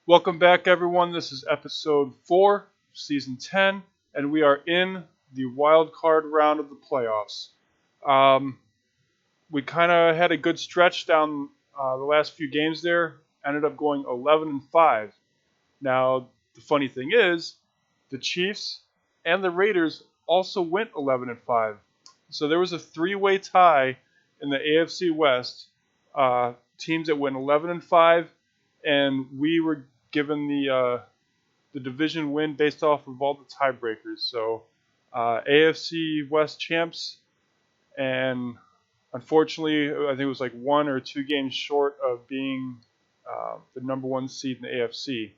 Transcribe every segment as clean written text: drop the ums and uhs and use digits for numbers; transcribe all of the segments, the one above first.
Welcome back, everyone. This is episode 4, season 10, and we are in the wild card round of the playoffs. Um, we kind of had a good stretch down the last few games there. Ended up going 11 and 5. Now, the funny thing is, the Chiefs and the Raiders also went 11 and 5. So there was a three-way tie in the AFC West. Teams that went 11 and 5, and we were given the division win based off of all the tiebreakers. So AFC West champs, and unfortunately, I think it was like 1 or 2 games short of being the number one seed in the AFC.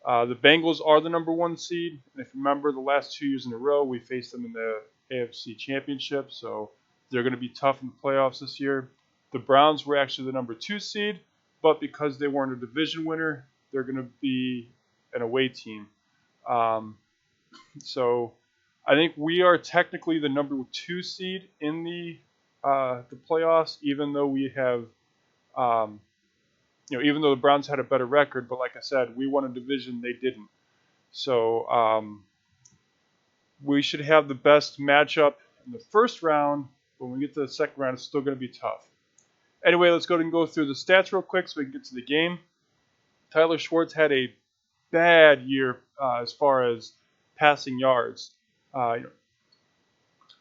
The Bengals are the number one seed, and if you remember, the last 2 years in a row, we faced them in the AFC Championship, so they're going to be tough in the playoffs this year. The Browns were actually the number 2 seed, but because they weren't a division winner, they're going to be an away team. So I think we are technically the number 2 seed in the playoffs, even though we have even though the Browns had a better record, but like I said, we won a division, they didn't. So we should have the best matchup in the first round. When we get to the second round, it's still going to be tough. Anyway, let's go ahead and go through the stats real quick so we can get to the game. Tyler Schwartz had a bad year as far as passing yards. On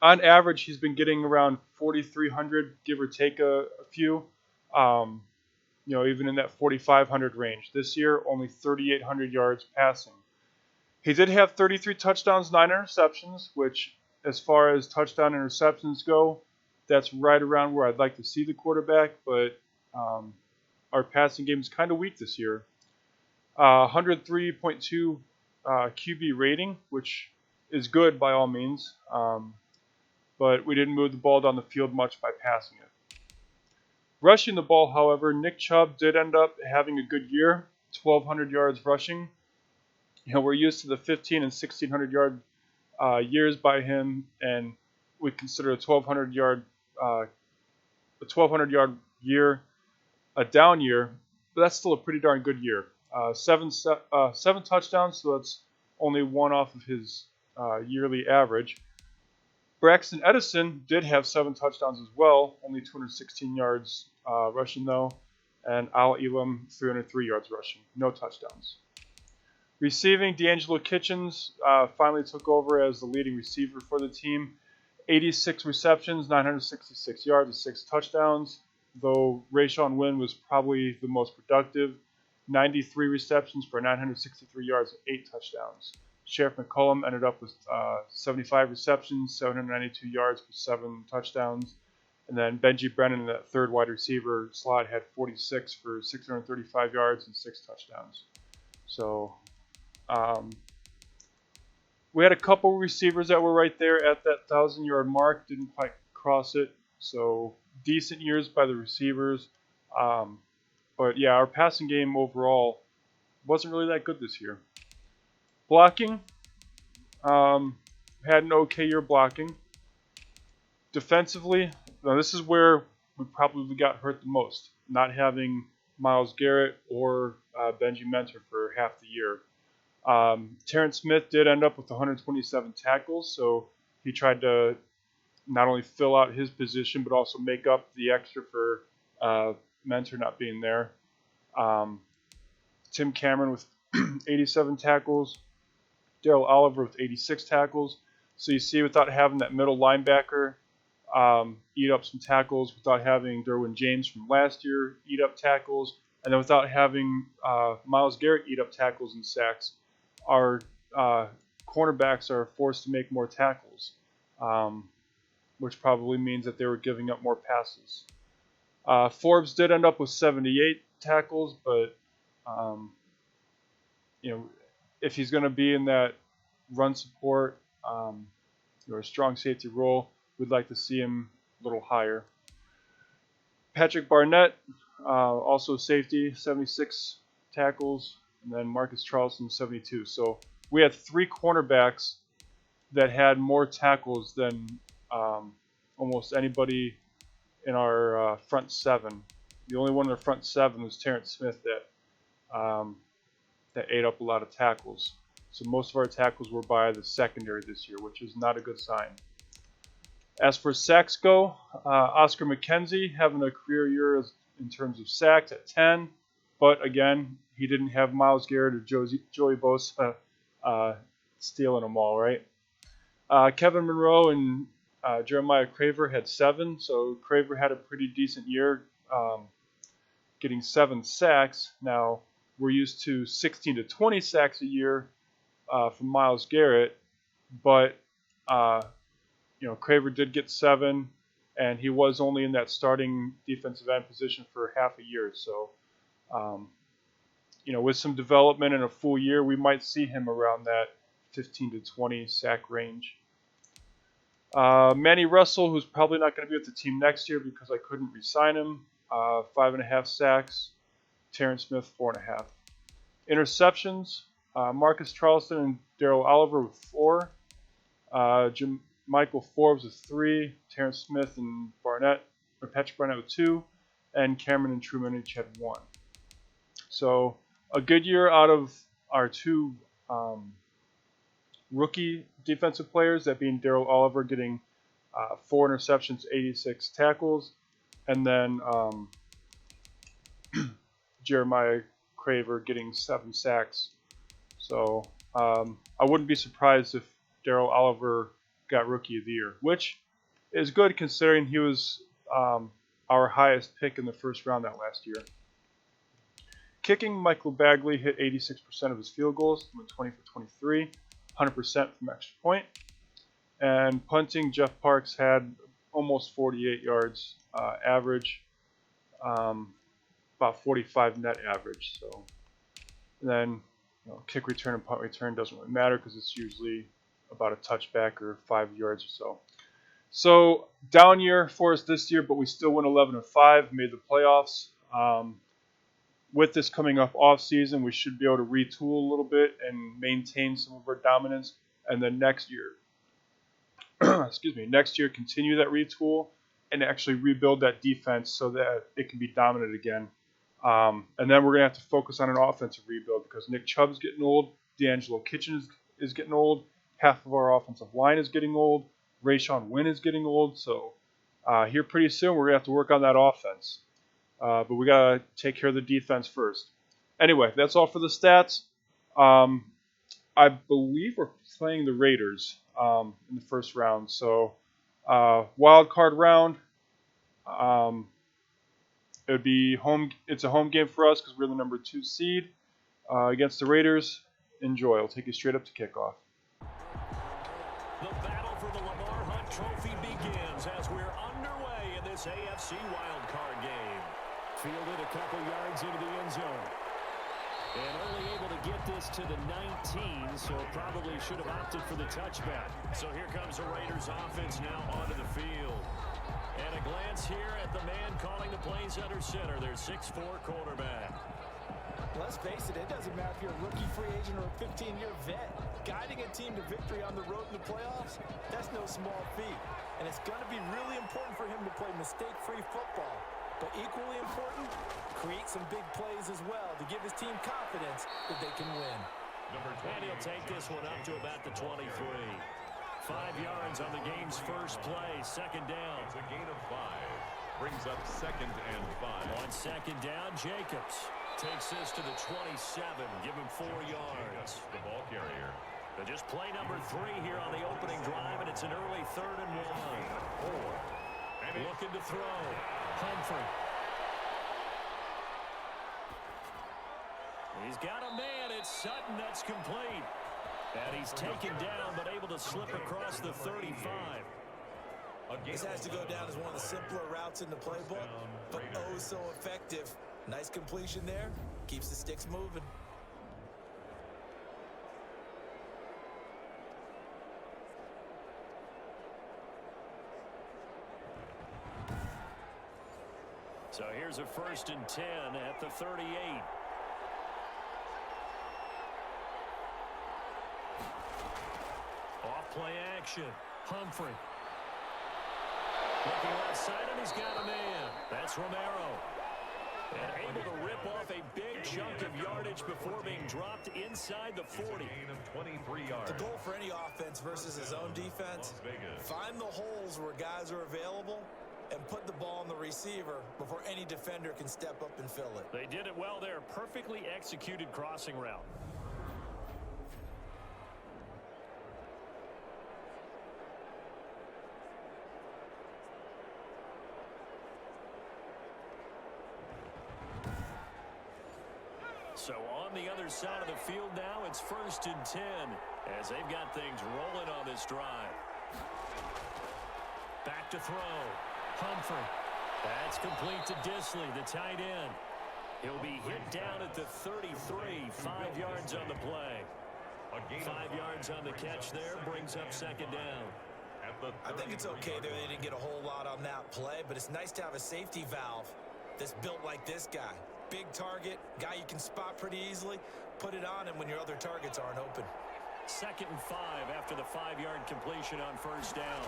average, he's been getting around 4,300, give or take a few. Even in that 4,500 range. This year, only 3,800 yards passing. He did have 33 touchdowns, 9 interceptions, which, as far as touchdown interceptions go, that's right around where I'd like to see the quarterback, but our passing game is kind of weak this year. 103.2 QB rating, which is good by all means, but we didn't move the ball down the field much by passing it. Rushing the ball, however, Nick Chubb did end up having a good year, 1,200 yards rushing. We're used to the 1,500 and 1,600 yard years by him, and we consider a 1,200 yard year a down year, but that's still a pretty darn good year. Seven touchdowns, so that's only one off of his yearly average. Braxton Edison did have 7 touchdowns as well, only 216 yards rushing though, and Al Elam 303 yards rushing, no touchdowns. Receiving, D'Angelo Kitchens finally took over as the leading receiver for the team. 86 receptions, 966 yards, and 6 touchdowns, though Rayshawn Wynn was probably the most productive. 93 receptions for 963 yards and 8 touchdowns. Sheriff McCollum ended up with 75 receptions, 792 yards for 7 touchdowns. And then Benji Brennan, that third wide receiver slot, had 46 for 635 yards and 6 touchdowns. So we had a couple receivers that were right there at that 1,000-yard mark, didn't quite cross it. So decent years by the receivers. But yeah, our passing game overall wasn't really that good this year. Blocking, had an okay year blocking. Defensively, now this is where we probably got hurt the most, not having Myles Garrett or Benji Mentor for half the year. Terrence Smith did end up with 127 tackles, so he tried to not only fill out his position, but also make up the extra for Mentor not being there. Tim Cameron with 87 tackles. Darrell Oliver with 86 tackles. So you see, without having that middle linebacker eat up some tackles, without having Derwin James from last year eat up tackles, and then without having Myles Garrett eat up tackles and sacks, our cornerbacks are forced to make more tackles, which probably means that they were giving up more passes. Forbes did end up with 78 tackles, but if he's going to be in that run support or a strong safety role, we'd like to see him a little higher. Patrick Barnett, also safety, 76 tackles, and then Marcus Charleston, 72. So we had 3 cornerbacks that had more tackles than almost anybody in our front 7. The only one in the front 7 was Terrence Smith that that ate up a lot of tackles. So most of our tackles were by the secondary this year, which is not a good sign. As for sacks go, Oscar McKenzie having a career year in terms of sacks at 10, but again, he didn't have Myles Garrett or Joey Bosa stealing them all, right? Kevin Monroe and Jeremiah Craver had 7, so Craver had a pretty decent year, getting 7 sacks. Now, we're used to 16 to 20 sacks a year from Myles Garrett, but Craver did get 7, and he was only in that starting defensive end position for half a year. So, with some development in a full year, we might see him around that 15 to 20 sack range. Manny Russell, who's probably not going to be with the team next year because I couldn't re-sign him, 5.5 sacks. Terrence Smith, 4.5. Interceptions, Marcus Charleston and Darrell Oliver with 4. Michael Forbes with 3, Terrence Smith and Patrick Barnett with 2, and Cameron and Truman each had 1. So a good year out of our 2 rookie defensive players, that being Darrell Oliver getting 4 interceptions, 86 tackles, and then Jeremiah Craver getting 7 sacks. So I wouldn't be surprised if Darrell Oliver got Rookie of the Year, which is good considering he was our highest pick in the first round that last year. Kicking, Michael Bagley hit 86% of his field goals, went 20 for 23, 100% from extra point. And punting, Jeff Parks had almost 48 yards average, about 45 net average. So then kick return and punt return doesn't really matter because it's usually about a touchback or 5 yards or so. So down year for us this year, but we still went 11-5, made the playoffs. With this coming up off season, we should be able to retool a little bit and maintain some of our dominance. And then next year, next year continue that retool and actually rebuild that defense so that it can be dominant again. And then we're going to have to focus on an offensive rebuild because Nick Chubb's getting old, D'Angelo Kitchens is getting old, half of our offensive line is getting old, Rayshawn Wynn is getting old. So here pretty soon we're going to have to work on that offense. But we got to take care of the defense first. Anyway, that's all for the stats. I believe we're playing the Raiders in the first round. So wild card round. It would be home. It's a home game for us because we're the number 2 seed against the Raiders. Enjoy. I'll take you straight up to kickoff. The battle for the Lamar Hunt Trophy begins as we're underway in this AFC wildcard game. Fielded a couple yards into the end zone. And only able to get this to the 19, so probably should have opted for the touchback. So here comes the Raiders offense now onto the field. And a glance here at the man calling the plays under center, their 6'4" quarterback. Let's face it, it doesn't matter if you're a rookie free agent or a 15-year vet. Guiding a team to victory on the road in the playoffs, that's no small feat. And it's going to be really important for him to play mistake-free football. But equally important, create some big plays as well to give his team confidence that they can win. And he'll take this one up to about the 23. 5 yards on the game's first play, second down. It's a gain of 5. Brings up 2nd and 5. On second down, Jacobs takes this to the 27. Give him 4 yards. The ball carrier. But just play number 3 here on the opening drive, and it's an early 3rd and 1. Looking to throw. Humphrey. He's got a man. It's Sutton. That's complete. And he's taken down, but able to slip across the 35. This has to go down as one of the simpler routes in the playbook, but oh so effective. Nice completion there. Keeps the sticks moving. So here's a 1st and 10 at the 38. Off-play action. Humphrey. Looking left side, and he's got a man. That's Romero. And able to rip off a big chunk of yardage before being dropped inside the 40. Gain of 23 yards. The goal for any offense versus his own defense, find the holes where guys are available and put the ball on the receiver before any defender can step up and fill it. They did it well there. Perfectly executed crossing route. So on the other side of the field now, it's 1st and 10 as they've got things rolling on this drive. Back to throw. Humphrey. That's complete to Disley, the tight end. He'll be hit down at the 33, 5 yards on the play. 5 yards on the catch there, brings up 2nd down. I think it's okay there. They didn't get a whole lot on that play, but it's nice to have a safety valve that's built like this guy. Big target, guy you can spot pretty easily. Put it on him when your other targets aren't open. 2nd and 5 after the 5-yard completion on 1st down.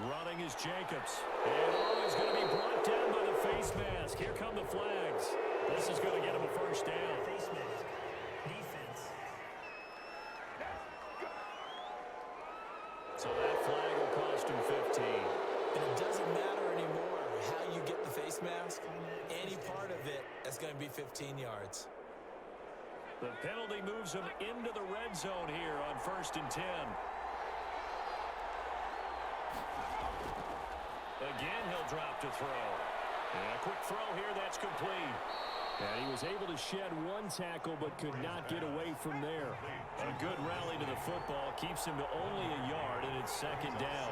Running is Jacobs. And he's going to be brought down by the face mask. Here come the flags. This is going to get him a 1st down. Face mask. Defense. So that flag will cost him 15. And it doesn't matter anymore how you get the face mask. Any part of it is going to be 15 yards. The penalty moves him into the red zone here on 1st and 10. Again, he'll drop to throw. And a quick throw here, that's complete. And he was able to shed one tackle but could not get away from there. A good rally to the football keeps him to only a yard, and it's 2nd down.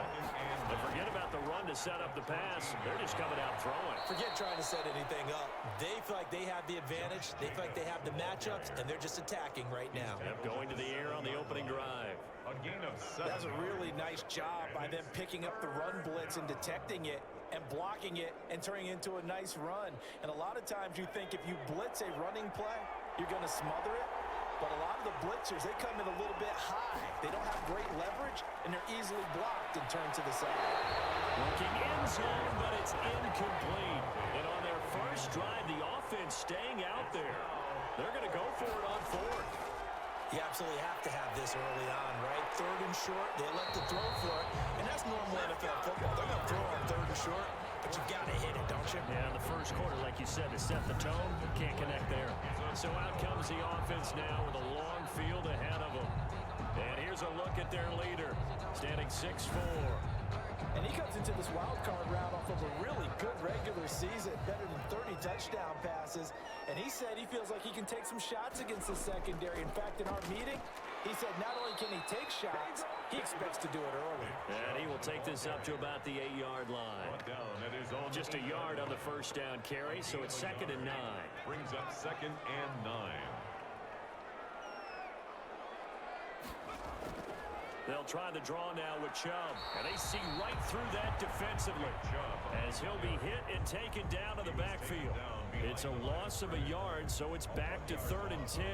But forget about the run to set up the pass. They're just coming out throwing. Forget trying to set anything up. They feel like they have the advantage. They feel like they have the matchups, and they're just attacking right now. Yep, going to the air on the opening drive. A gain of 7. That's a really nice job by them picking up the run blitz and detecting it and blocking it and turning it into a nice run. And a lot of times you think if you blitz a running play, you're going to smother it. But a lot of the blitzers, they come in a little bit high. They don't have great leverage, and they're easily blocked and turned to the side. Looking in zone, but it's incomplete. And on their first drive, the offense staying out there. They're going to go for it on 4th. You absolutely have to have this early on, right? 3rd and short, they elect to throw for it. And that's normal NFL football. They're going to throw on 3rd and short, but you've got to hit it, don't you? Yeah, in the first quarter, like you said, to set the tone, can't connect there. So out comes the offense now with a long field ahead of them. And here's a look at their leader, standing 6'4". And he comes into this wild card round off of a really good regular season, better than 30 touchdown passes. And he said he feels like he can take some shots against the secondary. In fact, in our meeting, he said not only can he take shots, he expects to do it early. And he will take this up to about the 8-yard line. Just a yard on the 1st down carry, so it's 2nd and 9. Brings up 2nd and 9. They'll try the draw now with Chubb. And they see right through that defensively as he'll be hit and taken down to the backfield. It's a loss of a yard, so it's back to 3rd and 10.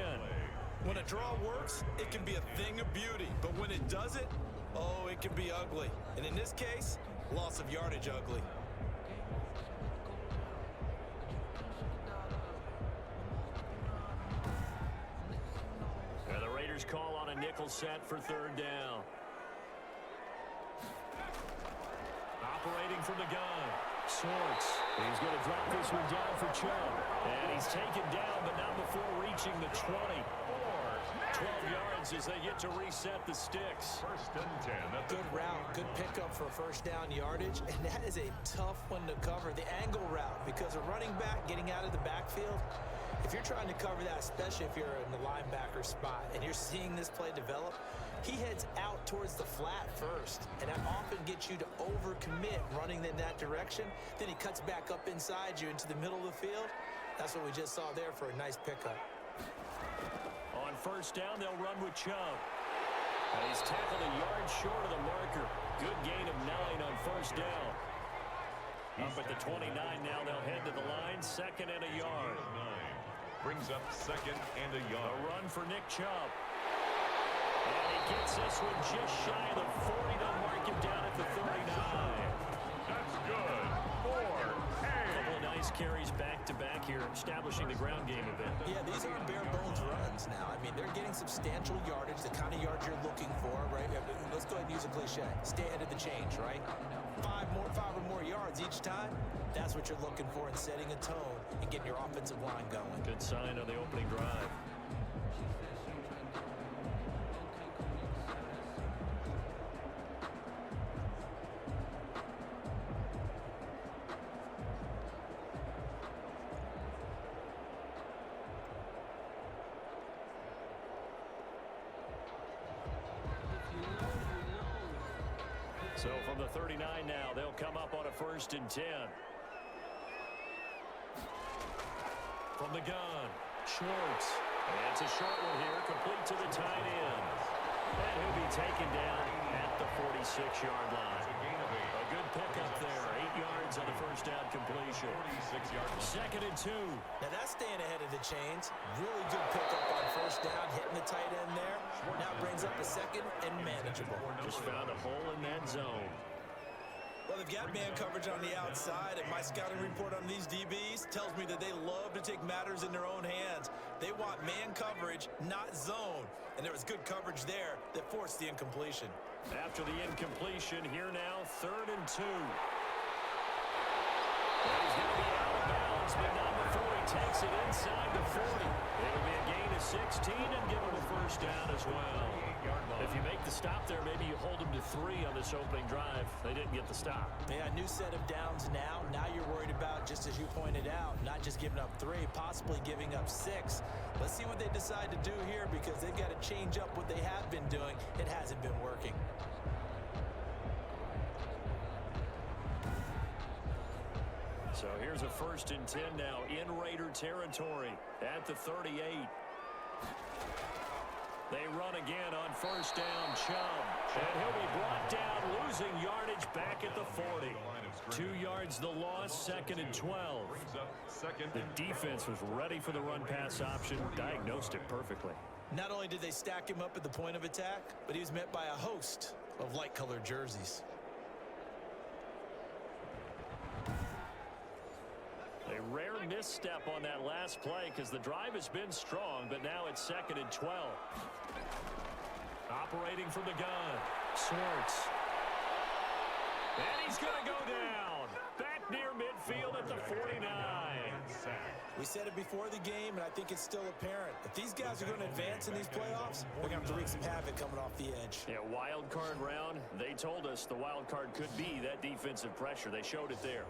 When a draw works, it can be a thing of beauty. But when it doesn't, oh, it can be ugly. And in this case, loss of yardage ugly. And the Raiders call on a nickel set for 3rd down. Operating from the gun. Sorts. He's going to drop this one down for Chubb. And he's taken down, but not before reaching the 20. 12 yards as they get to reset the sticks. 1st and 10. Good route, good pickup for 1st down yardage, and that is a tough one to cover, the angle route, because a running back getting out of the backfield, if you're trying to cover that, especially if you're in the linebacker spot and you're seeing this play develop, he heads out towards the flat first, and that often gets you to overcommit running in that direction. Then he cuts back up inside you into the middle of the field. That's what we just saw there for a nice pickup. On 1st down, they'll run with Chubb. And he's tackled a yard short of the marker. Good gain of 9 on 1st down. Up at the 29 now, they'll head to the line. 2nd and a yard. 9. Brings up 2nd and a yard. A run for Nick Chubb. And he gets this one just shy of the 40. They'll mark him down at the 39. That's good. 4. A couple of nice 6 carries back-to-back here, establishing the ground game a bit. Yeah, these aren't bare-bones runs now. I mean, they're getting substantial yardage, the kind of yards you're looking for, right? Let's go ahead and use a cliche. Stay ahead of the change, right? 5 or more yards each time. That's what you're looking for in setting a tone and getting your offensive line going. Good sign on the opening drive. So from the 39 now, they'll come up on a 1st and 10. From the gun, Schwartz. And it's a short one here, complete to the tight end. And he'll be taken down at the 46-yard line. A good pickup there, 8 yards on the 1st down completion. 46-yard line. 2nd and 2. Now that's staying ahead of the chains. Really good pickup on 1st down, hitting the tight end there. Now brings up a 2nd and manageable. Just found a hole in that zone. Well, they've got man coverage on the outside, and my scouting report on these DBs tells me that they love to take matters in their own hands. They want man coverage, not zone. And there was good coverage there that forced the incompletion. After the incompletion, here now, 3rd and 2. He's going to be out of bounds, but not before he takes it inside the 40. It'll be a gain of 16 and give him a 1st down as well. If you make the stop there, maybe you hold him to 3 on this opening drive. They didn't get the stop. Yeah, new set of downs now. Now you're worried about, just as you pointed out, not just giving up 3, possibly giving up 6. Let's see what they decide to do here, because they've got to change up what they have been doing. It hasn't been working. So here's a 1st and 10 now in Raider territory at the 38. They run again on 1st down, Chubb. And he'll be brought down, losing yardage back at the 40. 2 yards the loss, 2nd and 12. The defense was ready for the run-pass option, diagnosed it perfectly. Not only did they stack him up at the point of attack, but he was met by a host of light-colored jerseys. A rare misstep on that last play because the drive has been strong, but now it's 2nd and 12. Operating from the gun, Schwartz. And he's going to go down. Back near midfield at the 49. We said it before the game, and I think it's still apparent. If these guys are going to advance in these playoffs, they're going to have to wreak some havoc coming off the edge. Yeah, wild card round. They told us the wild card could be that defensive pressure. They showed it there.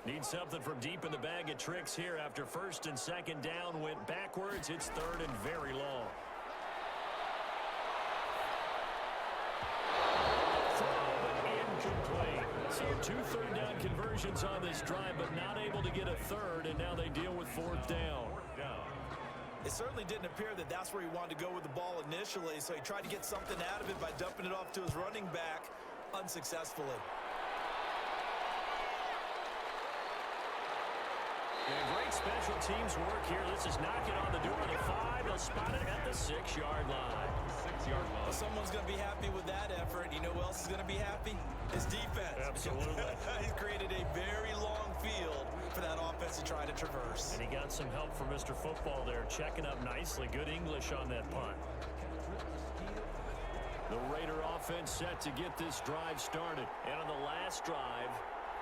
Need something from deep in the bag of tricks here after 1st and 2nd down went backwards. It's 3rd and very long. Throw, but incomplete. So 2 3rd down conversions on this drive, but not able to get a 3rd, and now they deal with 4th down. It certainly didn't appear that that's where he wanted to go with the ball initially, so he tried to get something out of it by dumping it off to his running back unsuccessfully. Yeah, great special teams work here. This is knocking on the door of the 5. They'll spot it at the 6-yard line. 6-yard line. Well, someone's going to be happy with that effort. You know who else is going to be happy? His defense. Absolutely. He's created a very long field for that offense to try to traverse. And he got some help from Mr. Football there, checking up nicely. Good English on that punt. The Raider offense set to get this drive started. And on the last drive,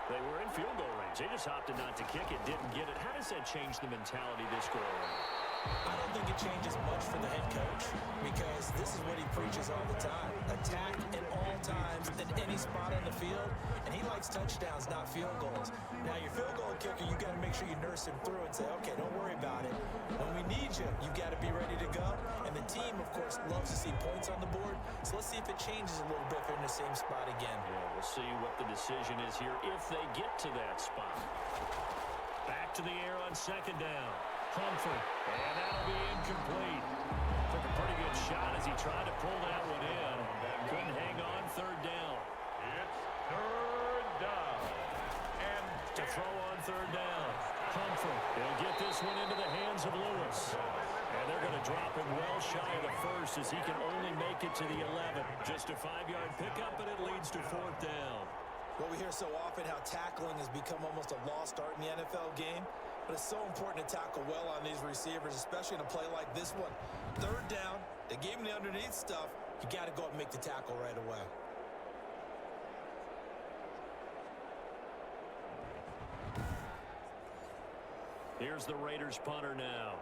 they were in field goal range. They just opted not to kick it, didn't get it. How does that change the mentality this go around? I don't think it changes much for the head coach, because this is what he preaches all the time. Attack at all times, at any spot on the field, and he likes touchdowns, not field goals. Now, your field goal kicker, you got to make sure you nurse him through and say, okay, don't worry about it. When we need you, you got to be ready to go. And the team, of course, loves to see points on the board, so let's see if it changes a little bit if they're in the same spot again. Yeah, we'll see what the decision is here if they get to that spot. Back to the air on 2nd down. Humphrey, and that'll be incomplete. Took a pretty good shot as he tried to pull that one in. Couldn't hang on 3rd down. It's 3rd down. And To throw on 3rd down. Humphrey, he'll get this one into the hands of Lewis. And they're going to drop him well shy of the first as he can only make it to the 11. Just a 5-yard pickup, and it leads to 4th down. Well, we hear so often how tackling has become almost a lost art in the NFL game. But it's so important to tackle well on these receivers, especially in a play like this one. 3rd down, they gave him the underneath stuff. You got to go up and make the tackle right away. Here's the Raiders punter now,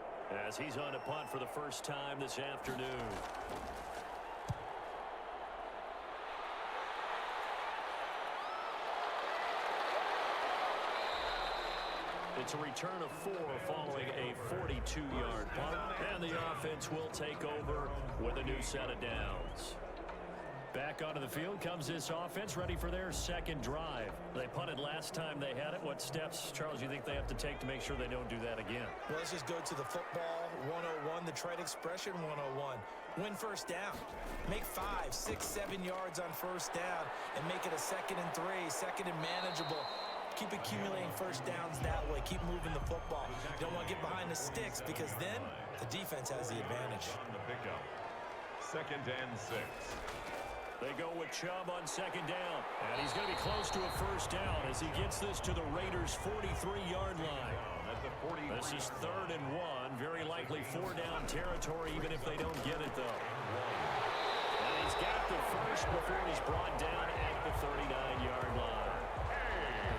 as he's on to punt for the first time this afternoon. It's a return of 4 following a 42-yard punt, and the offense will take over with a new set of downs. Back onto the field comes this offense, ready for their second drive. They punted last time they had it. What steps, Charles, you think they have to take to make sure they don't do that again? Well, let's just go to the football 101, the trade expression 101. Win first down. Make 5, 6, 7 yards on first down and make it a 2nd and 3, 2nd and manageable. Keep accumulating first downs that way. Keep moving the football. You don't want to get behind the sticks because then the defense has the advantage. On the pickup. 2nd and 6. They go with Chubb on 2nd down. And he's going to be close to a first down as he gets this to the Raiders' 43-yard line. At the 43. This is 3rd and 1. Very likely 4-down territory, even if they don't get it, though. And he's got the first before he's brought down at the 39-yard line.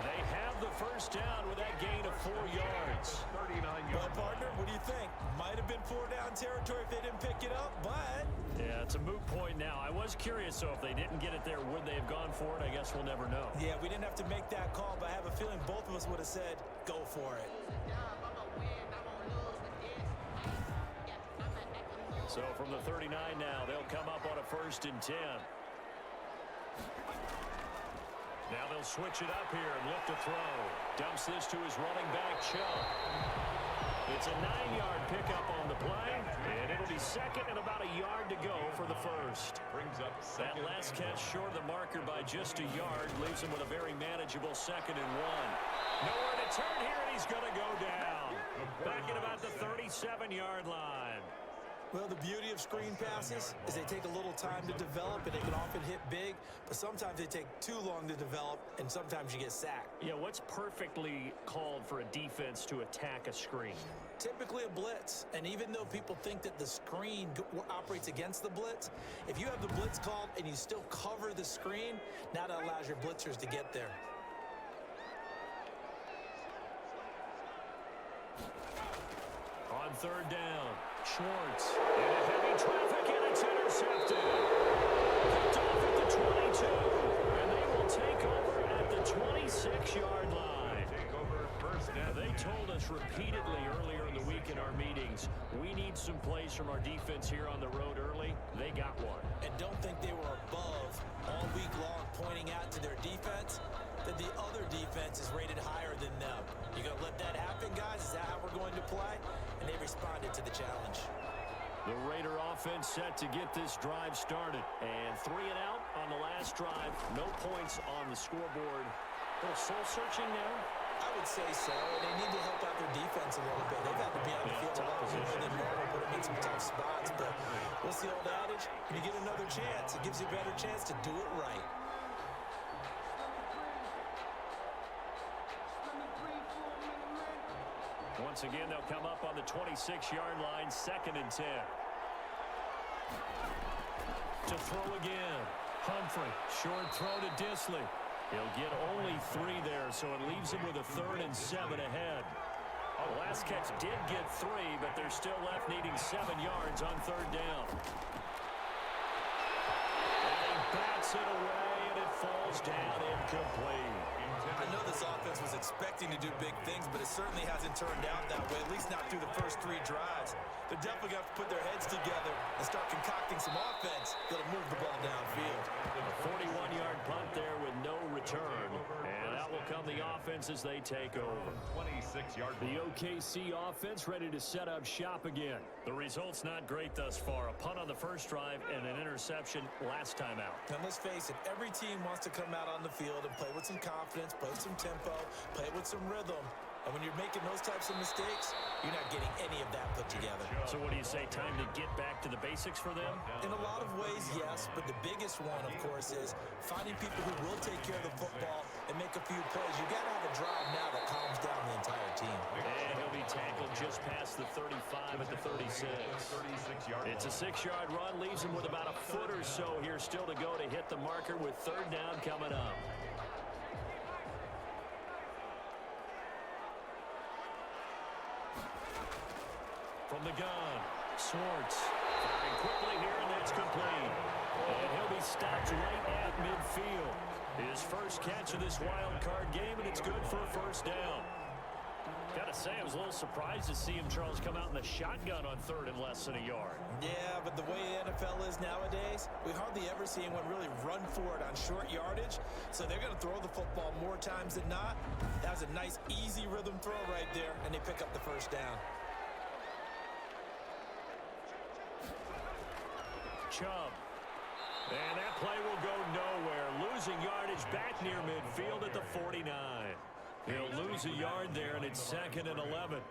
They have the first down with that gain of 4 yards. 39 Well, yards. partner, what do you think? Might have been 4-down territory if they didn't pick it up, but... Yeah, it's a moot point now. I was curious, so if they didn't get it there, would they have gone for it? I guess we'll never know. Yeah, we didn't have to make that call, but I have a feeling both of us would have said, go for it. So from the 39 now, they'll come up on a 1st and 10. Now they'll switch it up here and look to throw. Dumps this to his running back, Chubb. It's a 9-yard pickup on the play, and it'll be 2nd and about a yard to go for the first. Brings up That 2nd last and catch short of the marker by just a yard leaves him with a very manageable 2nd and 1. Nowhere to turn here, and he's going to go down. Back at about the 37-yard line. Well, the beauty of screen passes is they take a little time to develop, and they can often hit big, but sometimes they take too long to develop, and sometimes you get sacked. Yeah, what's perfectly called for a defense to attack a screen? Typically a blitz, and even though people think that the screen operates against the blitz, if you have the blitz called and you still cover the screen, now that allows your blitzers to get there. On 3rd down, Schwartz into heavy traffic, and it's intercepted. Picked off at the 22, and they will take over at the 26-yard line. take over 1st Now, and they told us repeatedly earlier in the week in our meetings, we need some plays from our defense here on the road early. They got one. And don't think they were above all week long pointing out to their defense that the other defense is rated higher than them. You gonna let that happen, guys? Is that how we're going to play? And they responded to the challenge. The Raider offense set to get this drive started. And 3 and out on the last drive. No points on the scoreboard. A little soul-searching now. I would say so. They need to help out their defense a little bit. They've had to be on the field a lot more than normal, put them in some tough spots. But what's the old adage? When you get another chance, it gives you a better chance to do it right. Once again, they'll come up on the 26-yard line, 2nd and 10. To throw again. Humphrey, short throw to Disley. He'll get only 3 there, so it leaves him with a 3rd and 7 ahead. The last catch did get 3, but they're still left needing 7 yards on 3rd down. And he bats it away, and it falls down incomplete. I know this offense was expecting to do big things, but it certainly hasn't turned out that way, at least not through the first 3 drives. They're definitely going to have to put their heads together and start concocting some offense that'll move the ball downfield. A 41-yard punt there with no return. And out will come the offense as they take over. 26-yard The OKC offense ready to set up shop again. The result's not great thus far. A punt on the first drive and an interception last time out. And let's face it, every team wants to come out on the field and play with some confidence, play with some tempo, play with some rhythm. And when you're making those types of mistakes, you're not getting any of that put together. So what do you say, time to get back to the basics for them? In a lot of ways, yes, but the biggest one, of course, is finding people who will take care of the football and make a few plays. You got to have a drive now that calms down the entire team. And he'll be tackled just past the 35 at the 36. It's a 6-yard run, leaves him with about a foot or so here still to go to hit the marker with third down coming up. From the gun, Swartz firing quickly here, and that's complete. And he'll be stopped right at midfield. His first catch of this wild card game, and it's good for a first down. Gotta say, I was a little surprised to see him, Charles, come out in the shotgun on third and less than a yard. Yeah, but the way the NFL is nowadays, we hardly ever see anyone really run for it on short yardage. So they're going to throw the football more times than not. That was a nice, easy rhythm throw right there, and they pick up the first down. Chubb. And that play will go nowhere. Losing yardage back near midfield at the 49. He'll lose a yard there, and it's 2nd and 11.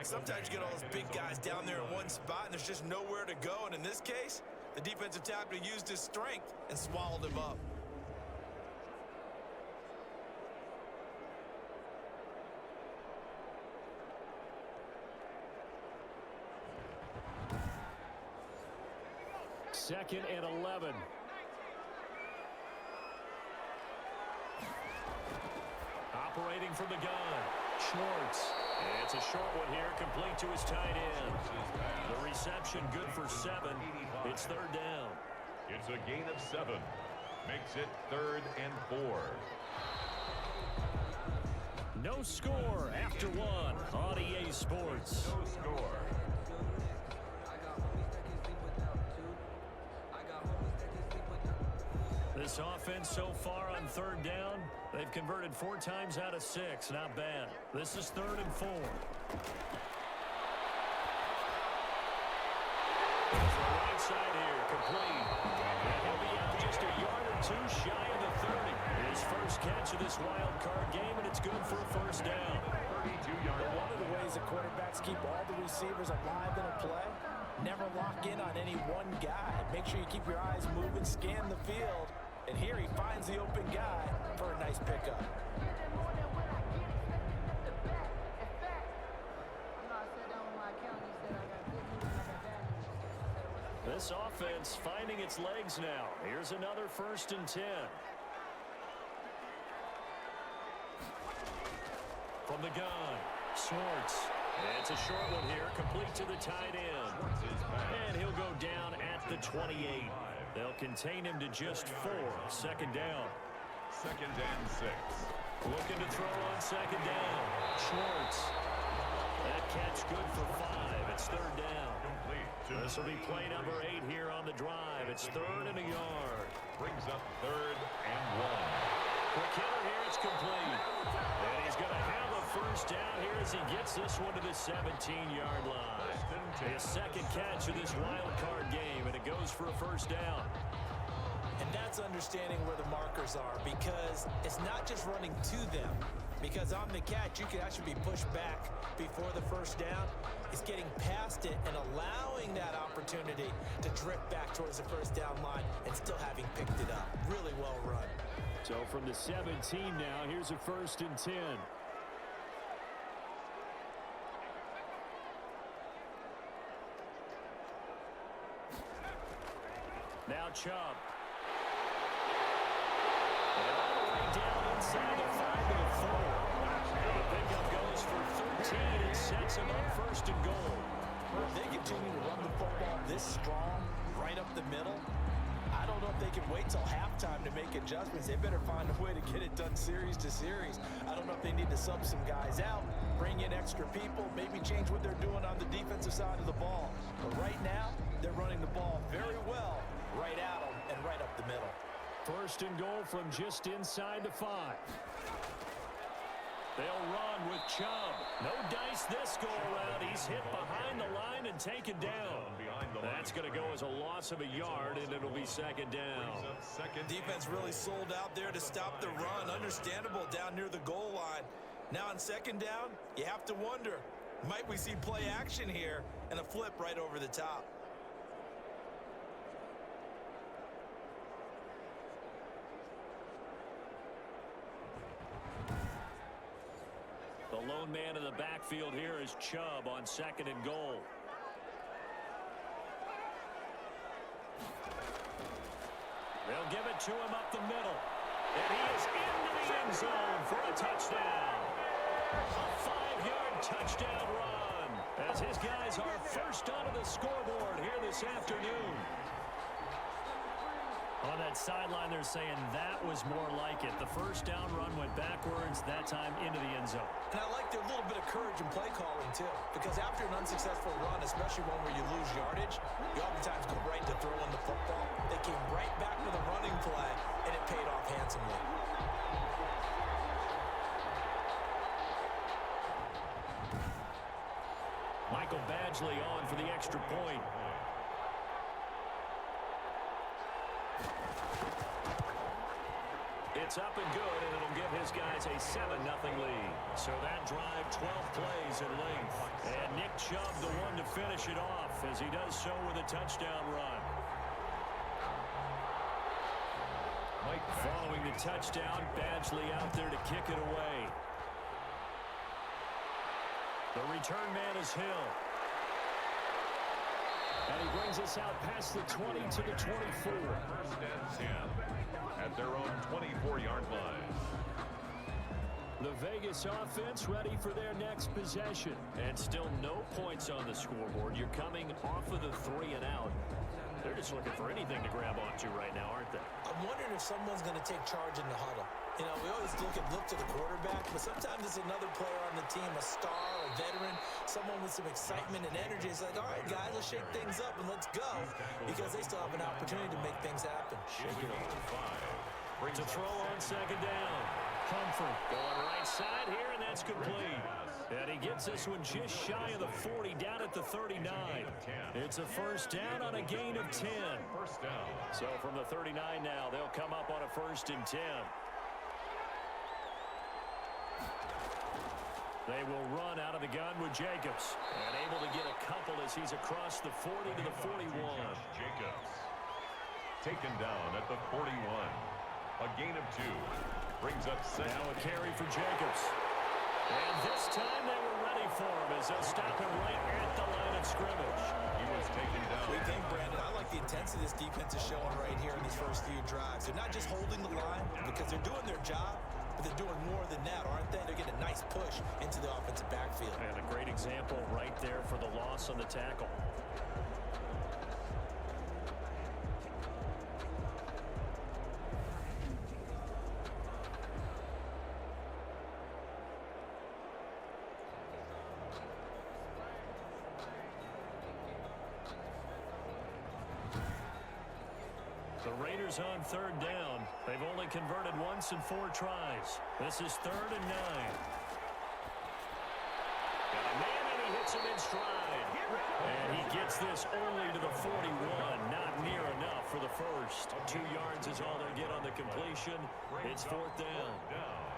Sometimes you get all those big guys down there in one spot, and there's just nowhere to go. And in this case, the defensive tackle used his strength and swallowed him up. Second and 11. Operating from the gun, Schwartz. And it's a short one here, complete to his tight end. The reception good for 7. It's third down. It's a gain of 7. Makes it 3rd and 4. No score after 1 on EA Sports. No score. This offense so far on third down, they've converted 4 times out of 6. Not bad. This is 3rd and 4. Right side here, complete. And he'll be out just a yard or 2 shy of the 30. His first catch of this wild card game, and it's good for a first down. 32-yard. One of the ways that quarterbacks keep all the receivers alive in a play, never lock in on any one guy. Make sure you keep your eyes moving, scan the field. And here he finds the open guy for a nice pickup. This offense finding its legs now. Here's another 1st and 10. From the gun, Swartz. It's a short one here, complete to the tight end. And he'll go down at the 28. They'll contain him to just 4. 2nd down. 2nd and 6. Looking to throw on 2nd down. Schwartz. That catch good for 5. It's 3rd down. This will be play number 8 here on the drive. It's 3rd and a yard. Brings up 3rd and 1. Quick hitter here. It's complete. And he's going to have a first down here as he gets this one to the 17-yard line. His 2nd catch of this wild card game, and it goes for a first down. And that's understanding where the markers are, because it's not just running to them. Because on the catch, you can actually be pushed back before the first down. It's getting past it and allowing that opportunity to drift back towards the first down line and still having picked it up. Really well run. So from the 17 now, here's a 1st and 10. Now Chubb. And all the way down inside the 5 to the 4. The pickup goes for 13 and sets him up 1st and goal. If they continue to run the football this strong, right up the middle, I don't know if they can wait till halftime to make adjustments. They better find a way to get it done series to series. I don't know if they need to sub some guys out, bring in extra people, maybe change what they're doing on the defensive side of the ball. But right now, they're running the ball very well, right at them and right up the middle. 1st and goal from just inside the 5. They'll run with Chubb. No dice this go around. He's hit behind the line and taken down. That's going to go as a loss of a yard, and it'll be 2nd down. Defense really sold out there to stop the run. Understandable down near the goal line. Now on second down, you have to wonder, might we see play action here and a flip right over the top? The lone man in the backfield here is Chubb on second and goal. They'll give it to him up the middle. And he is into the end zone for a touchdown. A 5-yard touchdown run as his guys are first onto the scoreboard here this afternoon. On that sideline, they're saying that was more like it. The first down run went backwards, that time into the end zone. And I like their little bit of courage in play calling, too. Because after an unsuccessful run, especially one where you lose yardage, you oftentimes go right to throwing the football. They came right back with a running play, and it paid off handsomely. Michael Badgley on for the extra point. It's up and good, and it'll give his guys a 7-0 lead. So that drive, 12 plays in length. And Nick Chubb, the one to finish it off, as he does so with a touchdown run. Following the touchdown, Badgley out there to kick it away. The return man is Hill. And he brings us out past the 20 to the 24. First and 10 at their own 24-yard line. The Vegas offense ready for their next possession. And still no points on the scoreboard. You're coming off of the 3 and out. They're just looking for anything to grab onto right now, aren't they? I'm wondering if someone's going to take charge in the huddle. You know, we always look to the quarterback, but sometimes it's another player on the team, a star, a veteran, someone with some excitement and energy. It's like, all right, guys, let's shake things up and let's go, because they still have an opportunity to make things happen. To throw on second down. Humphrey going right side here, and that's complete. And he gets this one just shy of the 40, down at the 39. It's a first down on a gain of 10. First down. So from the 39 now, they'll come up on a 1st and 10. They will run out of the gun with Jacobs. And able to get a couple as he's across the 40 to the 41. Jacobs taken down at the 41. A gain of 2. Brings up second. Now a carry for Jacobs. And this time they were ready for him as they'll stop him right at the line of scrimmage. He was taken down. What do you think, Brandon? I like the intensity this defense is showing right here in these first few drives. They're not just holding the line because they're doing their job, but they're doing more than that, aren't they? They're getting a nice push into the offensive backfield. And a great example right there for the loss on the tackle. The Raiders on 3rd down. They've only converted once in 4 tries. This is 3rd and 9. Got a man, and he hits him in stride. And he gets this only to the 41. Not near enough for the first. 2 yards is all they get on the completion. It's 4th down.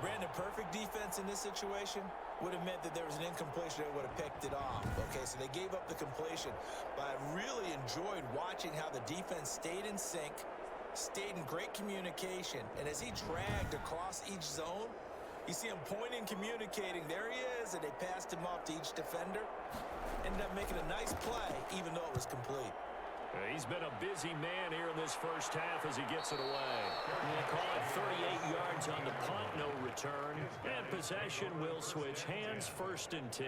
Brandon, perfect defense in this situation would have meant that there was an incompletion that would have picked it off. Okay, so they gave up the completion. But I really enjoyed watching how the defense stayed in sync, stayed in great communication. And as he dragged across each zone, you see him pointing, communicating. There he is, and they passed him off to each defender. Ended up making a nice play, even though it was complete. He's been a busy man here in this first half as he gets it away. We'll call it 38 yards on the punt, no return. And possession will switch hands, 1st and 10.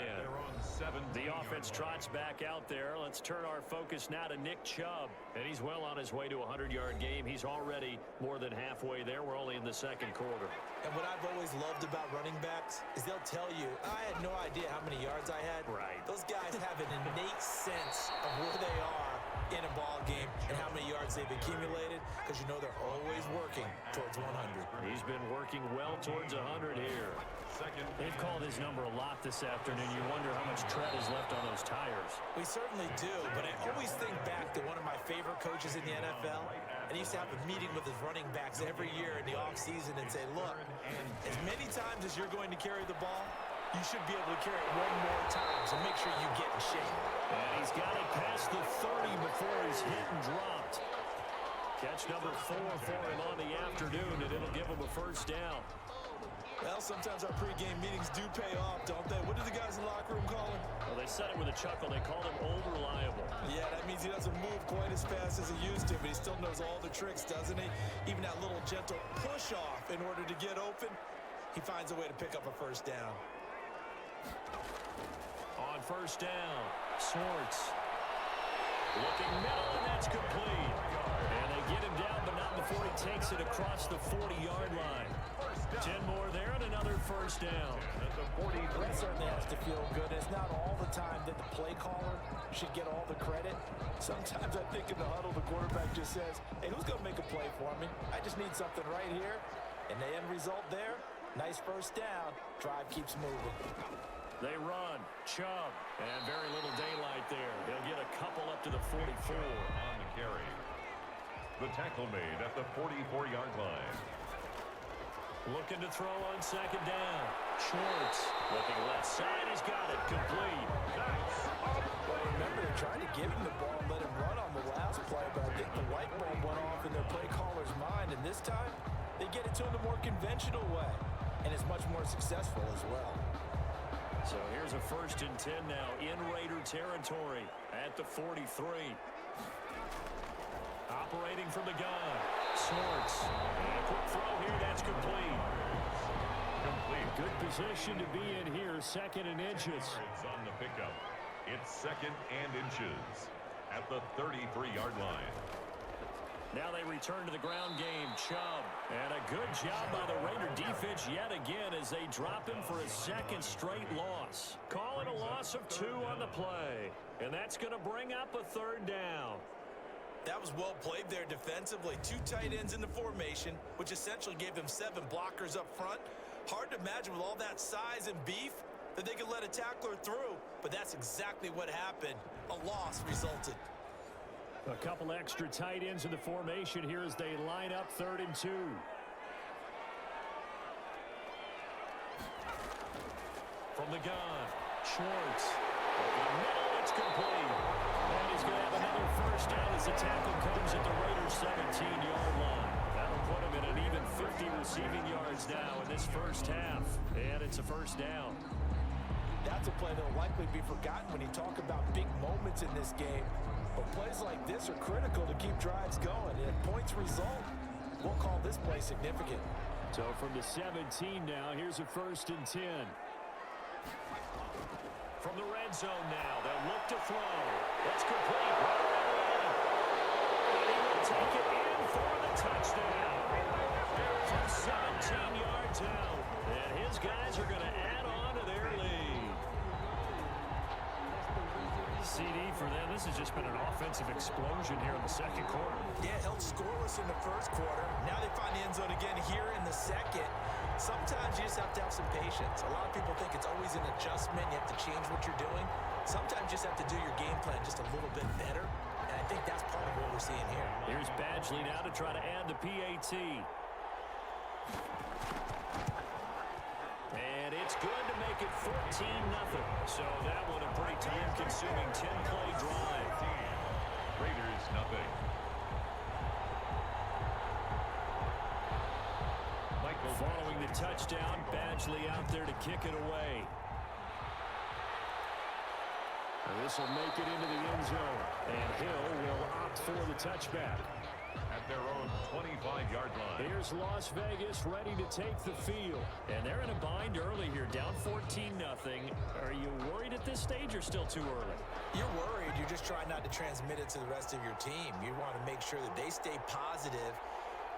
The offense trots back out there. Let's turn our focus now to Nick Chubb. And he's well on his way to a 100-yard game. He's already more than halfway there. We're only in the 2nd quarter. And what I've always loved about running backs is they'll tell you, I had no idea how many yards I had. Right. Those guys have an innate sense of where they are in a ball game and how many yards they've accumulated, because you know they're always working towards 100. He's been working well towards 100 here. They've called his number a lot this afternoon. You wonder how much tread is left on those tires. We certainly do, but I always think back to one of my favorite coaches in the NFL, and he used to have a meeting with his running backs every year in the offseason and say, look, as many times as you're going to carry the ball, you should be able to carry it one more time, so make sure you get in shape. And he's got it past the 30 before he's hit and dropped. Catch number 4 for him on the afternoon, and it'll give him a first down. Well, sometimes our pregame meetings do pay off, don't they? What do the guys in the locker room call him? Well, they said it with a chuckle. They called him old reliable. Yeah, that means he doesn't move quite as fast as he used to, but he still knows all the tricks, doesn't he? Even that little gentle push-off in order to get open, he finds a way to pick up a first down. On first down, Swartz. Looking middle, and that's complete. And they get him down, but not before he takes it across the 40-yard line. 10 more there and another first down. That certainly has to feel good. It's not all the time that the play caller should get all the credit. Sometimes I think in the huddle, the quarterback just says, hey, who's going to make a play for me? I just need something right here. And the end result there, nice first down. Drive keeps moving. They run. Chubb. And very little daylight there. He'll get a couple up to the 44. On the carry. The tackle made at the 44-yard line. Looking to throw on second down. Schwartz looking left side. He's got it. Complete. Well, remember, they're trying to give him the ball and let him run on the last play, but I think the light bulb went off in their play caller's mind, and this time they get it to him the more conventional way, and it's much more successful as well. So here's a 1st and 10 now in Raider territory at the 43. Operating from the gun. Swartz. And a quick throw here. That's complete. Good position to be in here. 2nd and inches. It's on the pickup. It's 2nd and inches at the 33-yard line. Now they return to the ground game. Chubb. And a good job by the Raider defense yet again as they drop him for a 2nd straight loss. Call it a loss of 2 on the play. And that's going to bring up a 3rd down. That was well played there defensively. 2 tight ends in the formation, which essentially gave them 7 blockers up front. Hard to imagine with all that size and beef that they could let a tackler through, but that's exactly what happened. A loss resulted. A couple extra tight ends in the formation here as they line up 3rd and 2. From the gun, Schwartz. Over the middle, it's complete. And he's going to have another first down as the tackle comes at the Raiders' 17-yard line. That'll put him at an even 50 receiving yards now in this first half. And it's a first down. That's a play that will likely be forgotten when you talk about big moments in this game. But plays like this are critical to keep drives going. And if points result, we'll call this play significant. So from the 17 now, here's a 1st and 10. From the red zone now, they'll look to throw. That's complete. And he will take it in for the touchdown. From 17 yards out. And his guys are going to add on to their lead. CD for them. This has just been an offensive explosion here in the 2nd quarter. Yeah, held scoreless in the 1st quarter. Now they find the end zone again here in the 2nd. Sometimes you just have to have some patience. A lot of people think it's always an adjustment. You have to change what you're doing. Sometimes you just have to do your game plan just a little bit better. And I think that's part of what we're seeing here. Here's Badgley now to try to add the PAT. And it's good to make it 14-0. So that one a pretty time-consuming 10-play drive. Raiders nothing. Following the touchdown, Badgley out there to kick it away. This will make it into the end zone. And Hill will opt for the touchback. At their own 25-yard line. Here's Las Vegas ready to take the field. And they're in a bind early here, down 14-0. Are you worried at this stage or still too early? You're worried. You're just trying not to transmit it to the rest of your team. You want to make sure that they stay positive.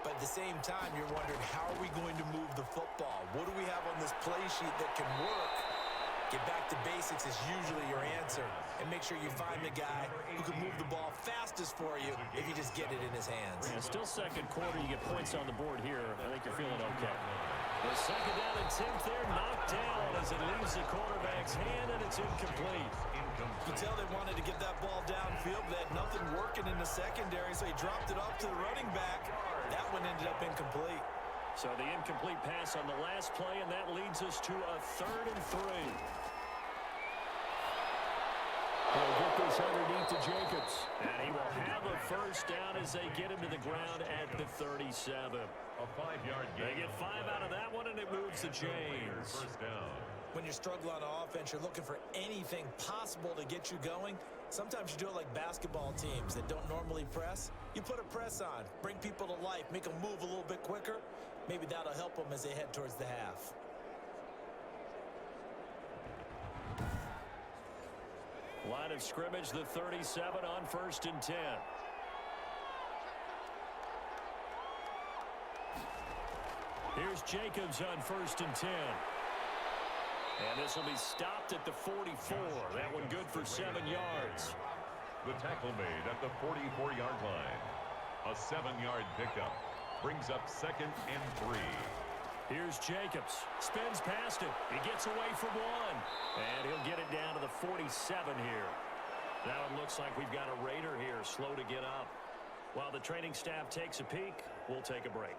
But at the same time, you're wondering, how are we going to move the football? What do we have on this play sheet that can work? Get back to basics is usually your answer. And make sure you find the guy who can move the ball fastest for you if you just get it in his hands. Yeah, still second quarter. You get points on the board here. I think you're feeling okay. The second down and 10th there, knocked down as it leaves the quarterback's hand, and it's incomplete. You can tell they wanted to get that ball downfield, but they had nothing working in the secondary, so he dropped it off to the running back. That one ended up incomplete. So the incomplete pass on the last play, and that leads us to a 3rd and 3. They'll get this underneath to Jacobs. And he will have a first down as they get him to the ground at the 37. A 5-yard gain. They get 5 out of that one, and it moves the chains. First down. When you're struggling on offense, you're looking for anything possible to get you going. Sometimes you do it like basketball teams that don't normally press. You put a press on, bring people to life, make them move a little bit quicker. Maybe that'll help them as they head towards the half. Line of scrimmage, the 37 on 1st and 10. Here's Jacobs on 1st and 10. And this will be stopped at the 44. That one good for 7 yards. The tackle made at the 44-yard line. A 7-yard pickup brings up 2nd and 3. Here's Jacobs. Spins past it. He gets away from one. And he'll get it down to the 47 here. Now it looks like we've got a Raider here, slow to get up. While the training staff takes a peek, we'll take a break.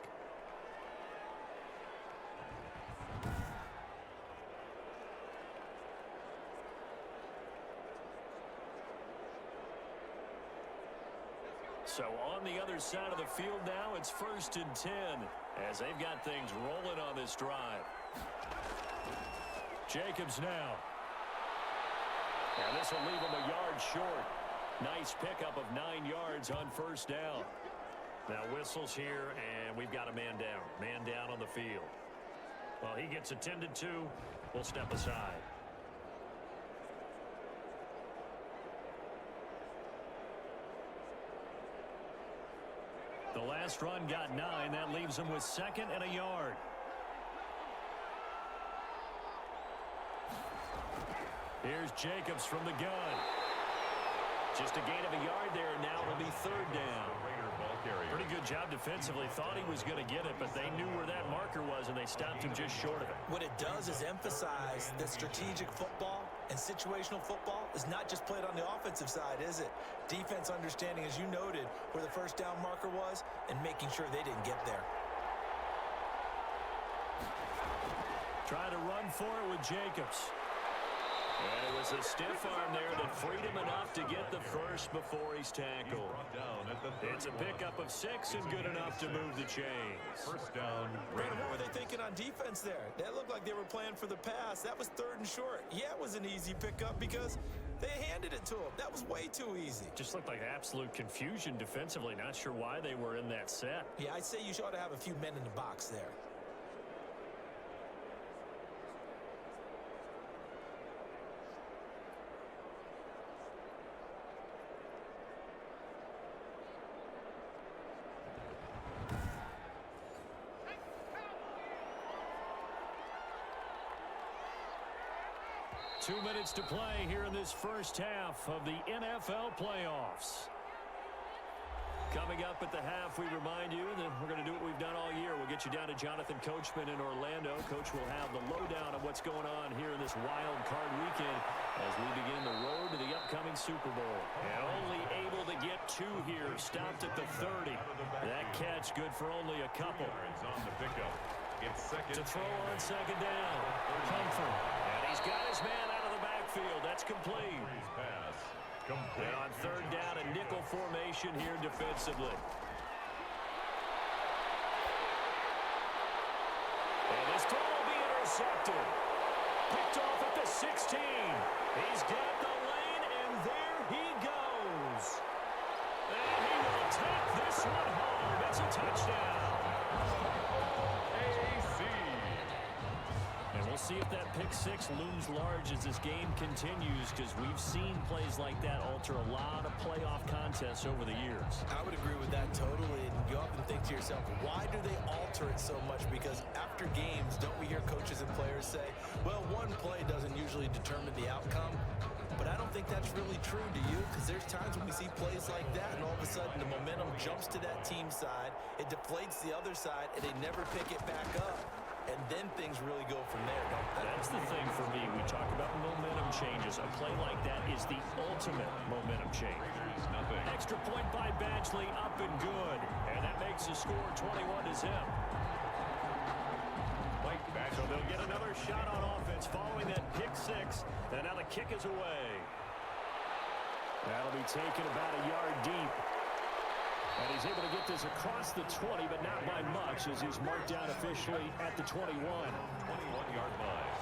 So on the other side of the field now, it's 1st and 10 as they've got things rolling on this drive. Jacobs now. And this will leave him a yard short. Nice pickup of 9 yards on 1st down. Now whistles here, and we've got a man down. Man down on the field. Well, he gets attended to. We'll step aside. The last run got 9. That leaves him with 2nd and a yard. Here's Jacobs from the gun. Just a gain of a yard there, and now it'll be 3rd down. Pretty good job defensively. Thought he was going to get it, but they knew where that marker was, and they stopped him just short of it. What it does is emphasize that strategic football and situational football is not just played on the offensive side, is it? Defense understanding, as you noted, where the 1st down marker was and making sure they didn't get there. Try to run for it with Jacobs. And it was a stiff arm there that freed him enough to get the first before he's tackled. It's a pickup of 6 and good enough to move the chains. First down. Brandon, what were they thinking on defense there? That looked like they were playing for the pass. That was 3rd and short. Yeah, it was an easy pickup because they handed it to him. That was way too easy. Just looked like absolute confusion defensively. Not sure why they were in that set. Yeah, I'd say you ought to have a few men in the box there. Two minutes to play here in this first half of the NFL playoffs. Coming up at the half, we remind you that we're going to do what we've done all year. We'll get you down to Jonathan Coachman in Orlando. Coach will have the lowdown of what's going on here in this wild card weekend as we begin the road to the upcoming Super Bowl. And only able to get 2 here, stopped at the 30. That catch good for only a couple. On the pickup. It's 2nd to throw on 2nd down. Comfort. And he's got his man out of the backfield. That's complete. Pass. Complete. And on 3rd down, a nickel formation here defensively. And this throw will be intercepted. Picked off at the 16. He's got the lane, and there he goes. And he will take this one home. It's a touchdown. And we'll see if that pick 6 looms large as this game continues, because we've seen plays like that alter a lot of playoff contests over the years. I would agree with that totally, and you often think to yourself, why do they alter it so much? Because after games, don't we hear coaches and players say, well, one play doesn't usually determine the outcome. But I don't think that's really true, do you? Because there's times when we see plays like that, and all of a sudden the momentum jumps to that team side, it deflates the other side, and they never pick it back up. And then things really go from there, don't they? That's the thing for me. We talk about momentum changes. A play like that is the ultimate momentum change. Extra point by Badgley, up and good. And that makes the score 21-0. So they'll get another shot on offense following that pick six. And now the kick is away. That'll be taken about a yard deep. And he's able to get this across the 20, but not by much, as he's marked down officially at the 21. 21-yard line.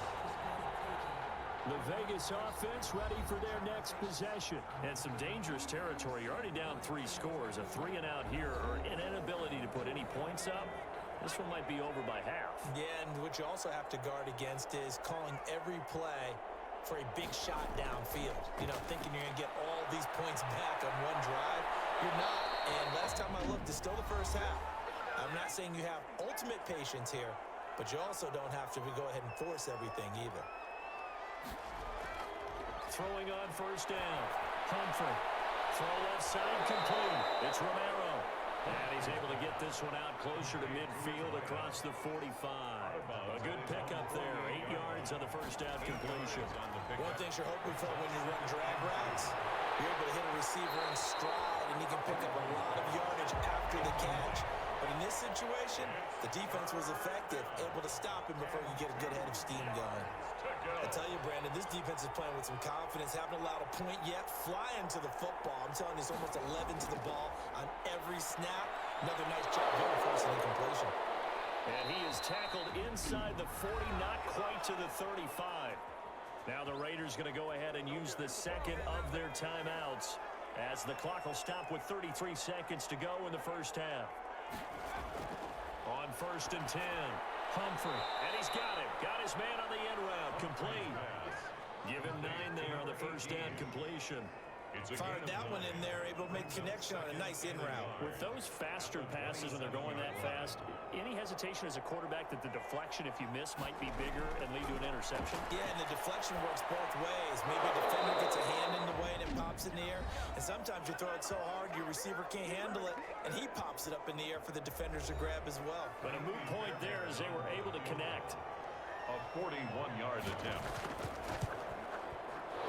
The Vegas offense ready for their next possession. And some dangerous territory. You're already down 3 scores. A 3-and-out here, or an inability to put any points up. This one might be over by half. Yeah, and what you also have to guard against is calling every play for a big shot downfield. You know, thinking you're going to get all these points back on one drive. You're not. And last time I looked, it's still the first half. I'm not saying you have ultimate patience here, but you also don't have to go ahead and force everything either. Throwing on first down. Humphrey. Throw left side complete. It's Romero. And he's able to get this one out closer to midfield across the 45. A good pickup there. 8 yards on the first down completion. One thing you're hoping for when you run drag routes, you're able to hit a receiver in stride, and he can pick up a lot of yardage after the catch. But in this situation, the defense was effective, able to stop him before you get a good head of steam going. I tell you, Brandon, this defense is playing with some confidence, haven't allowed a point yet, flying to the football. I'm telling you, it's almost 11 to the ball on every snap. Another nice job here forcing incompletion. And he is tackled inside the 40, not quite to the 35. Now the Raiders going to go ahead and use the second of their timeouts, as the clock will stop with 33 seconds to go in the first half. On first and 10, Humphrey, and he's got it. Got his man on the end route, complete. Give him 9 there on the first down completion. Fired that one in there, able to make connection on a nice in route. With those faster passes when they're going that fast, any hesitation as a quarterback that the deflection, if you miss, might be bigger and lead to an interception? Yeah, and the deflection works both ways. Maybe a defender gets a hand in the way and it pops in the air. And sometimes you throw it so hard your receiver can't handle it, and he pops it up in the air for the defenders to grab as well. But a moot point there as they were able to connect. A 41-yard attempt.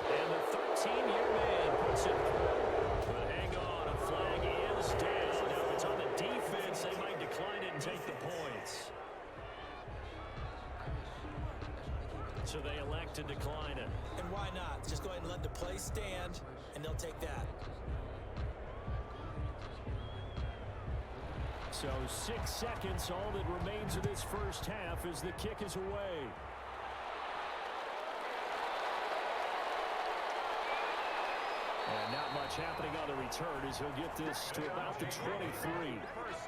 And the 13-year man puts it through. But hang on, a flag is down. Now, if it's on the defense, they might decline it and take the points. So they elect to decline it. And why not? Just go ahead and let the play stand, and they'll take that. So 6 seconds, all that remains of this first half as the kick is away. And not much happening on the return as he'll get this to about the 23.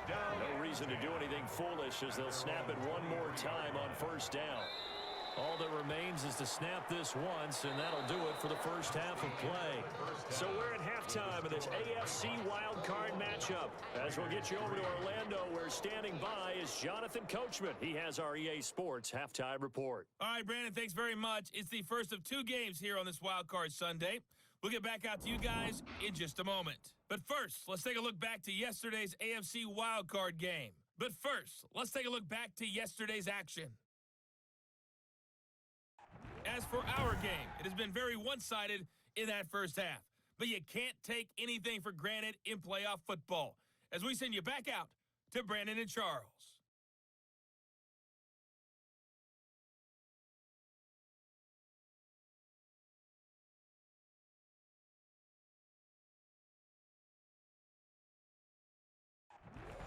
No reason to do anything foolish as they'll snap it one more time on first down. All that remains is to snap this once, and that'll do it for the first half of play. So we're at halftime of this AFC Wildcard matchup. As we'll get you over to Orlando, where standing by is Jonathan Coachman. He has our EA Sports halftime report. All right, Brandon, thanks very much. It's the first of 2 games here on this Wildcard Sunday. We'll get back out to you guys in just a moment. But first, let's take a look back to yesterday's AFC Wildcard game. But first, let's take a look back to yesterday's action. As for our game, it has been very one-sided in that first half. But you can't take anything for granted in playoff football. As we send you back out to Brandon and Charles.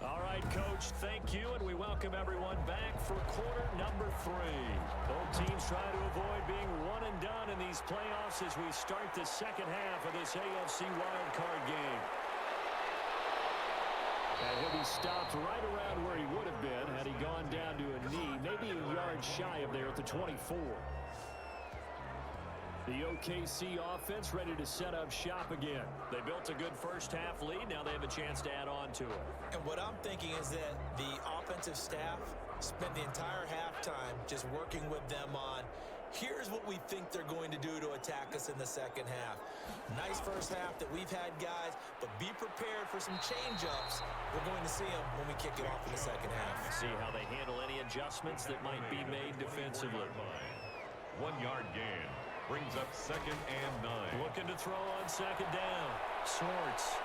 All right, Coach, thank you, and we welcome everyone back for quarter number 3. Both teams try to avoid being one and done in these playoffs as we start the second half of this AFC wildcard game. And he'll be stopped right around where he would have been had he gone down to a knee, maybe a yard shy of there at the 24. The OKC offense ready to set up shop again. They built a good first half lead. Now they have a chance to add on to it. And what I'm thinking is that the offensive staff spent the entire halftime just working with them on Here's what we think they're going to do to attack us in the second half. Nice first half that we've had, guys, but be prepared for some change-ups. We're going to see them when we kick it off in the second half. See how they handle any adjustments that might be made defensively. 1 yard gain. Brings up 2nd and 9. Looking to throw on 2nd down. Schwartz.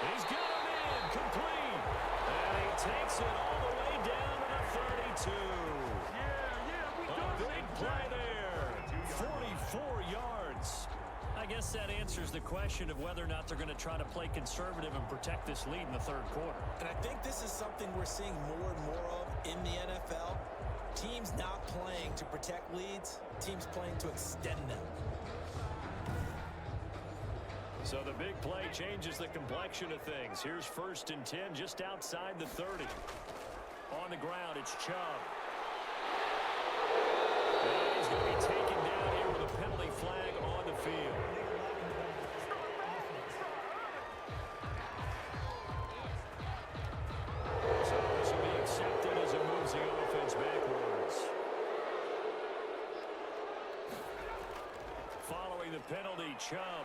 He's got him in. Complete. And he takes it all the way down to the 32. A big play there. 44 yards. I guess that answers the question of whether or not they're going to try to play conservative and protect this lead in the third quarter. And I think this is something we're seeing more and more of in the NFL. Teams not playing to protect leads, teams playing to extend them. So the big play changes the complexion of things. Here's 1st and 10 just outside the 30. On the ground, it's Chubb. And he's going to be taken down here with a penalty flag on the field. So this will be accepted as it moves the offense backwards. Following the penalty, Chubb.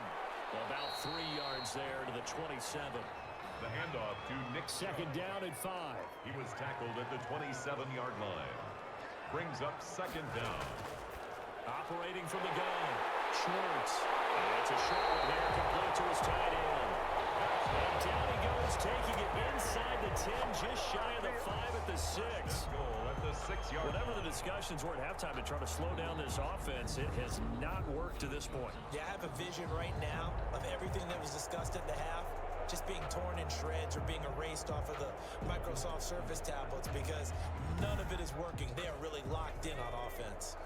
About 3 yards there to the 27. The handoff to Nick. 2nd down at 5. He was tackled at the 27-yard line. Brings up 2nd down. Operating from the gun. Schwartz. And it's a short one here, complete to his tight end. And down he goes, taking it inside the 10, just shy of the 5 at the 6. Goal at the 6-yard line. Whatever the discussions were at halftime to try to slow down this offense, it has not worked to this point. Yeah, I have a vision right now of everything that was discussed at the half just being torn in shreds or being erased off of the Microsoft Surface tablets because none of it is working. They are really locked in on offense.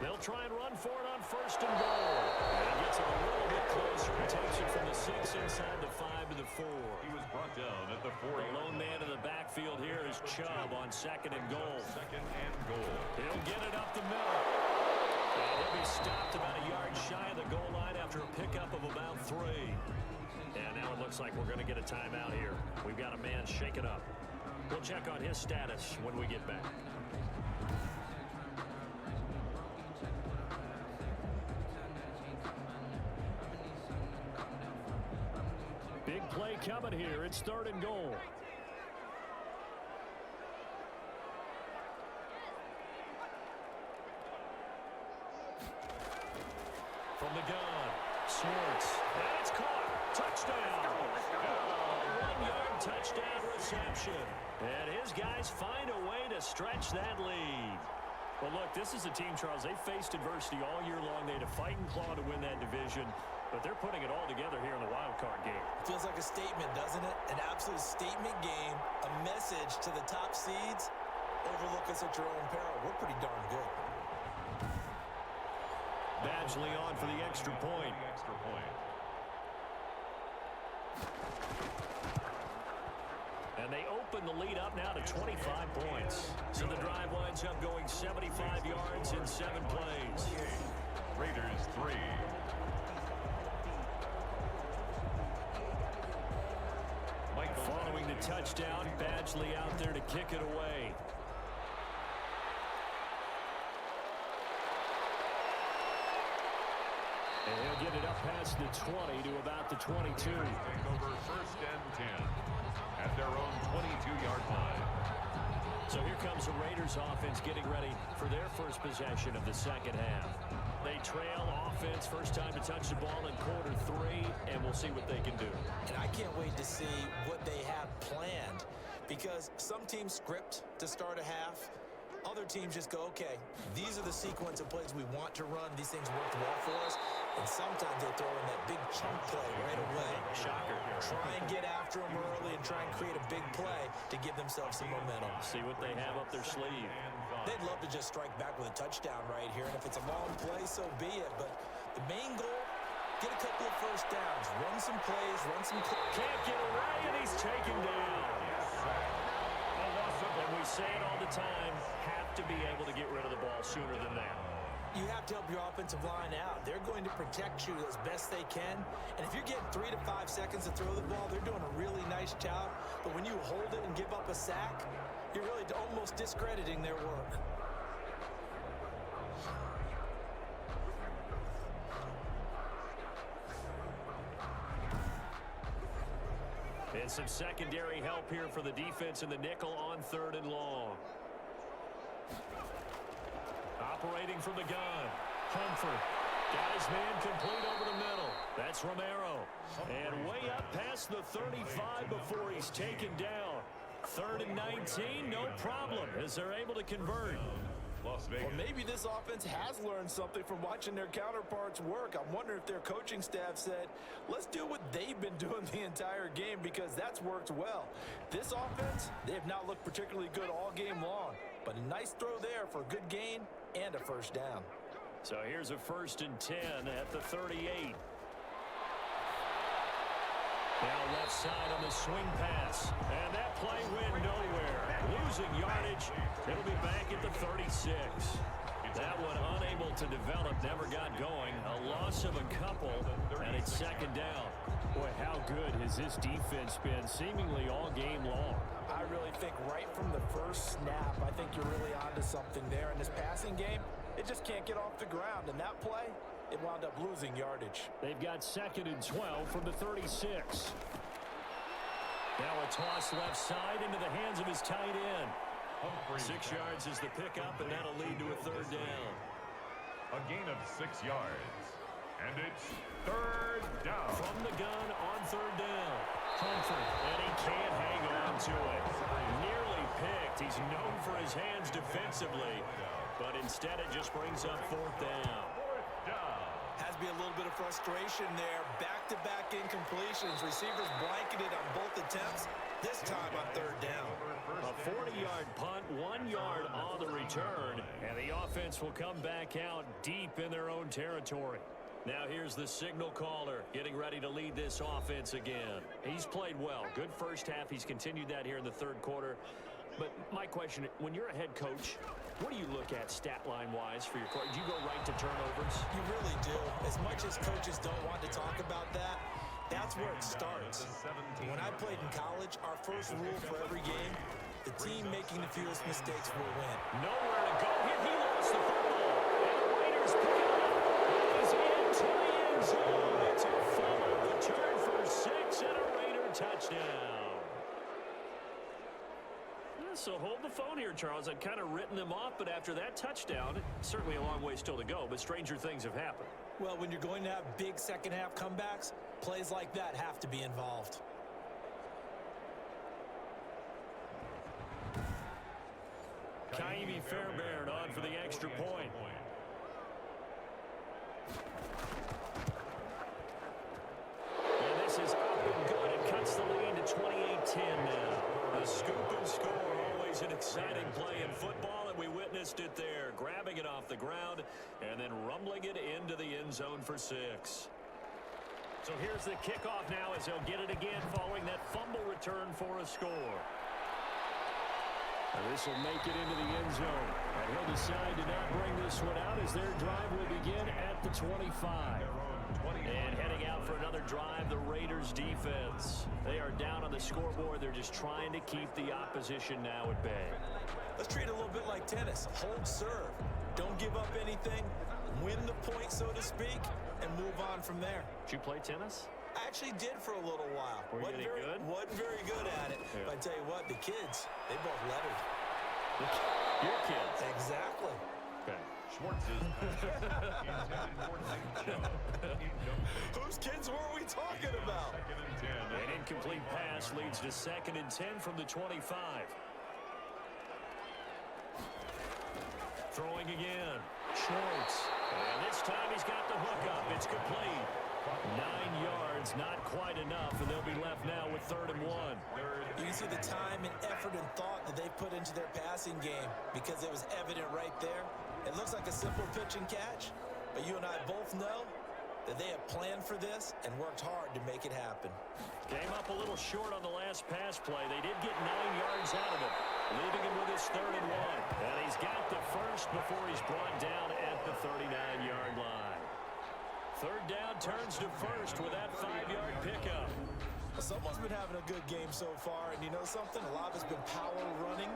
They'll try and run for it on 1st and goal. And he gets it a little bit closer. He takes it from the 6 inside the 5 to the 4. He was brought down at the 4. The lone man in the backfield here is Chubb on 2nd and goal. 2nd and goal. He'll get it up the middle. And he'll be stopped about a yard shy of the goal line after a pickup of about 3. And now it looks like we're going to get a timeout here. We've got a man shaken up. We'll check on his status when we get back. Big play coming here. It's 3rd and goal. From the gun, Schwartz. And it's caught. Touchdown. 1-yard touchdown reception. And his guys find a way to stretch that lead. Well, look, this is a team, Charles. They faced adversity all year long. They had to fight and claw to win that division. But they're putting it all together here in the wild card game. Feels like a statement, doesn't it? An absolute statement game, a message to the top seeds. Overlook us at your own peril. We're pretty darn good. Badgley on for the extra point. And they open the lead up now to 25 points. So the drive winds up going 75 yards in 7 plays. Raiders 3. Following the touchdown, Badgley out there to kick it away. And he'll get it up past the 20 to about the 22. Take over 1st and 10 at their own 22-yard line. So here comes the Raiders offense getting ready for their first possession of the second half. They trail offense, first time to touch the ball in quarter 3, and we'll see what they can do. And I can't wait to see what they have planned because some teams script to start a half. Other teams just go, okay, these are the sequence of plays we want to run. These things worked well for us. And sometimes they throw in that big chunk play right away. Shocker. Try and get after them early and try and create a big play to give themselves some momentum. See what they have up their sleeve. They'd love to just strike back with a touchdown right here. And if it's a long play, so be it. But the main goal, get a couple of first downs. Run some plays, run some plays. Can't get away, and he's taken down. And we say it all the time, have to be able to get rid of the ball sooner than that. You have to help your offensive line out. They're going to protect you as best they can. And if you're getting 3 to 5 seconds to throw the ball, they're doing a really nice job. But when you hold it and give up a sack, you're really almost discrediting their work. And some secondary help here for the defense in the nickel on 3rd and long. Operating from the gun. Humphrey got his man complete over the middle. That's Romero. And way up past the 35 before he's taken down. 3rd and 19, no problem, as they're able to convert. Las Vegas. Well, maybe this offense has learned something from watching their counterparts work. I'm wondering if their coaching staff said, let's do what they've been doing the entire game, because that's worked well. This offense, they have not looked particularly good all game long, but a nice throw there for a good gain and a first down. So here's a 1st and 10 at the 38. Now left side on the swing pass. And that play went nowhere. Losing yardage. It'll be back at the 36. That one unable to develop, never got going. A loss of a couple, and it's 2nd down. Boy, how good has this defense been seemingly all game long? I really think right from the first snap, I think you're really onto something there. In this passing game, it just can't get off the ground. And that play, it wound up losing yardage. They've got 2nd and 12 from the 36. Now a toss left side into the hands of his tight end. 6 yards is the pickup, and that'll lead to a 3rd down. A gain of 6 yards. And it's 3rd down. From the gun on 3rd down. Humphrey, and he can't hang on to it. Nearly picked. He's known for his hands defensively, but instead it just brings up 4th down. Has to be a little bit of frustration there. Back-to-back incompletions. Receivers blanketed on both attempts. This time on 3rd down. A 40-yard punt, 1 yard on the return, and the offense will come back out deep in their own territory. Now here's the signal caller getting ready to lead this offense again. He's played well. Good first half. He's continued that here in the 3rd quarter. But my question, when you're a head coach, what do you look at stat line-wise for your court? Do you go right to turnovers? You really do. As much as coaches don't want to talk about that, that's where it starts. When I played in college, our first rule for every game, the team making the fewest mistakes will win. Nowhere to go here. He lost the football. And the Raiders pick it up. He's into the end zone. It's a fumble. Return for 6 and a Raider touchdown. So hold the phone here, Charles. I'd kind of written them off, but after that touchdown, certainly a long way still to go, but stranger things have happened. Well, when you're going to have big second-half comebacks, plays like that have to be involved. Kaimi Fairbairn on for the extra point. And this is up and good. It cuts the lead to 28-10 now. The scoop and score, always an exciting play in football, and we witnessed it there. Grabbing it off the ground and then rumbling it into the end zone for 6. So here's the kickoff now as they'll get it again following that fumble return for a score. And this will make it into the end zone. And he'll decide to not bring this one out as their drive will begin at the 25. And heading out for another drive, the Raiders defense. They are down on the scoreboard. They're just trying to keep the opposition now at bay. Let's treat it a little bit like tennis. Hold serve. Don't give up anything. Win the point, so to speak, and move on from there. Did you play tennis? I actually did for a little while. Were you good? Wasn't very good at it. Yeah. But I tell you what, the kids, they both lettered. Your kids? Exactly. Okay. Schwartz's Whose kids were we talking about? 2nd and 10. An incomplete pass leads to 2nd and 10 from the 25. Throwing again. Schwartz. And this time he's got the hook up. It's complete. 9 yards, not quite enough, and they'll be left now with 3rd and 1. You can see the time and effort and thought that they put into their passing game because it was evident right there. It looks like a simple pitch and catch, but you and I both know that they have planned for this and worked hard to make it happen. Came up a little short on the last pass play. They did get 9 yards out of it, leaving him with his 3rd and 1. And he's got the first first before he's brought down at the 39-yard line. Third down turns to first with that 5-yard pickup. Well, someone's been having a good game so far, and you know something? A lot of it's been power running.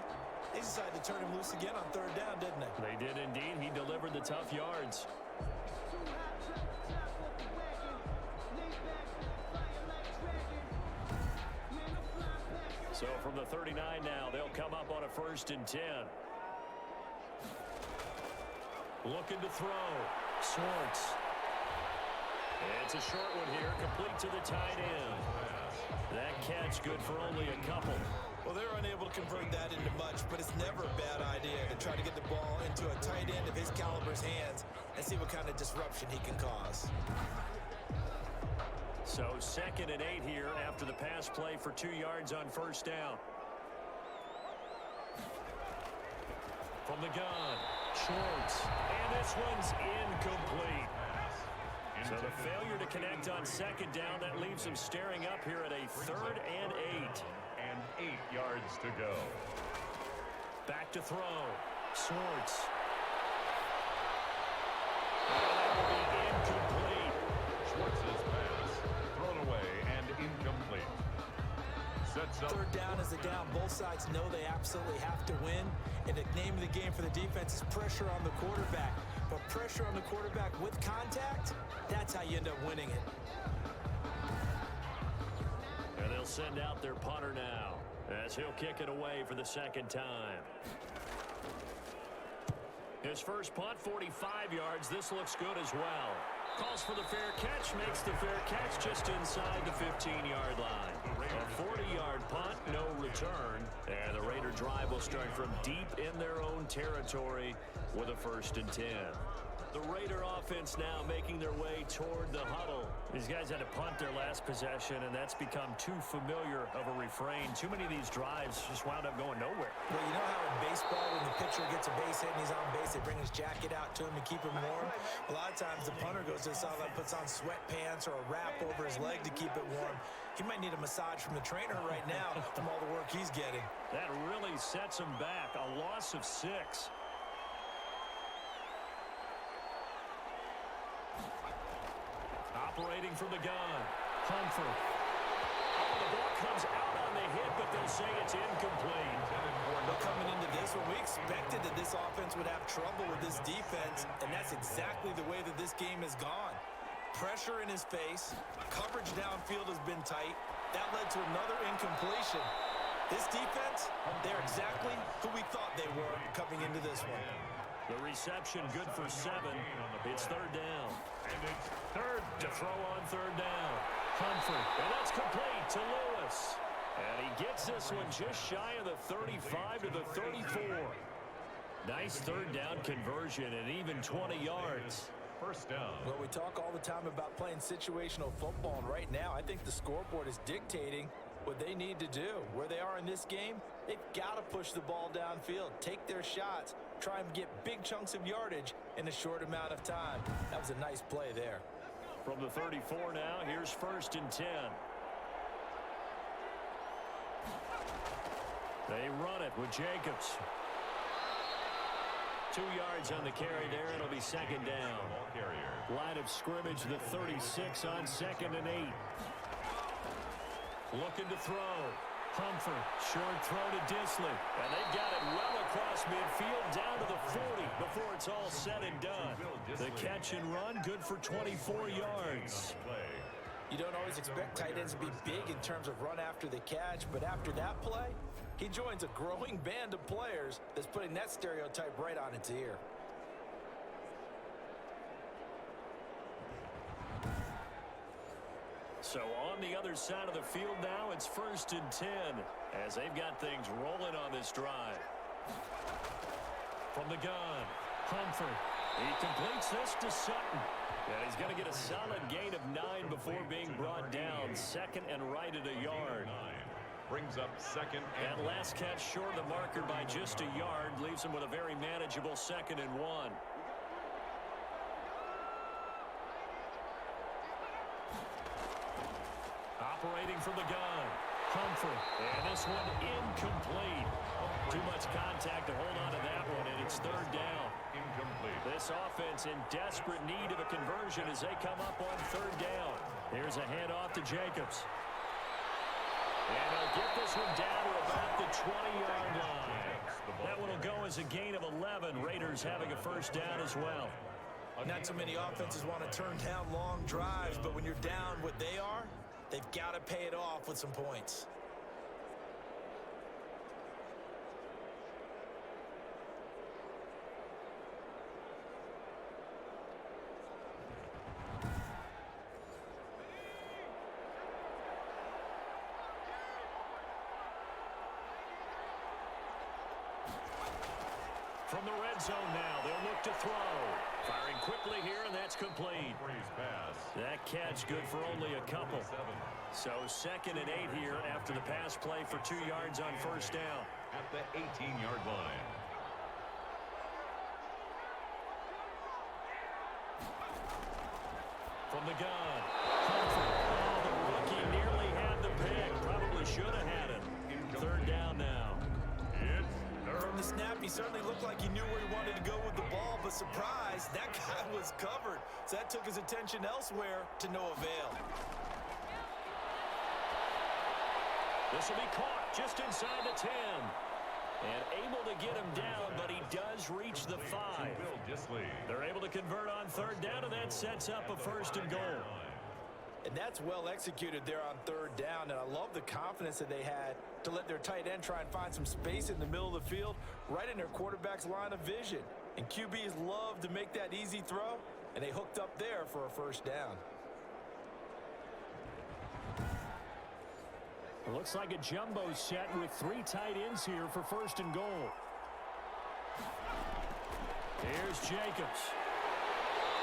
They decided to turn him loose again on third down, didn't they? They did indeed. He delivered the tough yards. So from the 39 now, they'll come up on a 1st and 10. Looking to throw. Schwartz. It's a short one here, complete to the tight end. That catch good for only a couple. Well, they're unable to convert that into much, but it's never a bad idea to try to get the ball into a tight end of his caliber's hands and see what kind of disruption he can cause. So 2nd and 8 here after the pass play for 2 yards on 1st down. From the gun, Schwartz. And this one's incomplete. So the failure to connect on 2nd down, that leaves him staring up here at a 3rd and 8. And 8 yards to go. Back to throw. Schwartz. That will be incomplete. Schwartz's pass thrown away and incomplete. Sets up. Third down is a down. Both sides know they absolutely have to win. And the name of the game for the defense is pressure on the quarterback. But pressure on the quarterback with contact, that's how you end up winning it. And they'll send out their punter now as he'll kick it away for the 2nd time. His first punt, 45 yards. This looks good as well. Calls for the fair catch, makes the fair catch just inside the 15-yard line. A 40-yard punt, no return. And the Raider drive will start from deep in their own territory with a 1st and 10. The Raider offense now making their way toward the huddle. These guys had to punt their last possession, and that's become too familiar of a refrain. Too many of these drives just wound up going nowhere. Well, you know how in baseball, when the pitcher gets a base hit and he's on base, they bring his jacket out to him to keep him warm? A lot of times the punter goes to the sideline, puts on sweatpants or a wrap over his leg to keep it warm. He might need a massage from the trainer right now from all the work he's getting. That really sets him back. A loss of 6. Operating from the gun. Humphrey. Oh, the ball comes out on the hit, but they'll say it's incomplete. But coming into this one, we expected that this offense would have trouble with this defense, and that's exactly the way that this game has gone. Pressure in his face. Coverage downfield has been tight. That led to another incompletion. This defense, they're exactly who we thought they were coming into this one. The reception good for 7. It's 3rd down. And it's 3rd. To throw on 3rd down. Humphrey. And that's complete to Lewis. And he gets this one just shy of the 35 to the 34. Nice 3rd down conversion and even 20 yards. 1st down. Well, we talk all the time about playing situational football, and right now I think the scoreboard is dictating what they need to do. Where they are in this game, they've got to push the ball downfield, take their shots, try and get big chunks of yardage in a short amount of time. That was a nice play there. From the 34 now, here's 1st and 10. They run it with Jacobs. 2 yards on the carry there. It'll be 2nd down. Ball carrier. Line of scrimmage, the 36 on 2nd and 8. Looking to throw. Humphrey, short throw to Disley. And they've got it well across midfield down to the 40 before it's all said and done. The catch and run, good for 24 yards. You don't always expect tight ends to be big in terms of run after the catch, but after that play, he joins a growing band of players that's putting that stereotype right on its ear. So on the other side of the field now, it's 1st and 10 as they've got things rolling on this drive. From the gun, Humphrey. He completes this to Sutton. And he's going to get a solid gain of 9 before being brought down. 2nd and right at a yard. Brings up 2nd and last catch short of the marker by just a yard. Leaves him with a very manageable 2nd and 1. Operating from the gun, Humphrey. And this one incomplete. Too much contact to hold on to that one, and It's third down. Incomplete. This offense in desperate need of a conversion as they come up on third down. Here's a handoff to Jacobs. And he'll get this one down to about the 20-yard line. That one will go as a gain of 11. Raiders having a first down as well. Not too many offenses want to turn down long drives, but when you're down what they are, they've got to pay it off with some points. From the red zone now, they'll look to throw. Firing quickly here, and that's complete. That catch good for only a couple. So 2nd and 8 here after the pass play for 2 yards on first down. At the 18-yard line. From the gun. The rookie nearly had the pick. Probably should have had it. Third down now. From the snap, he certainly looked like he knew where he wanted to go with the ball, but surprise, that guy was covered. So that took his attention elsewhere to no avail. This will be caught just inside the 10. And able to get him down, but he does reach the 5. They're able to convert on third down, and that sets up a first and goal. And that's well executed there on third down, and I love the confidence that they had to let their tight end try and find some space in the middle of the field, right in their quarterback's line of vision. And QBs love to make that easy throw, and they hooked up there for a first down. It looks like a jumbo set with 3 tight ends here for first and goal. Here's Jacobs.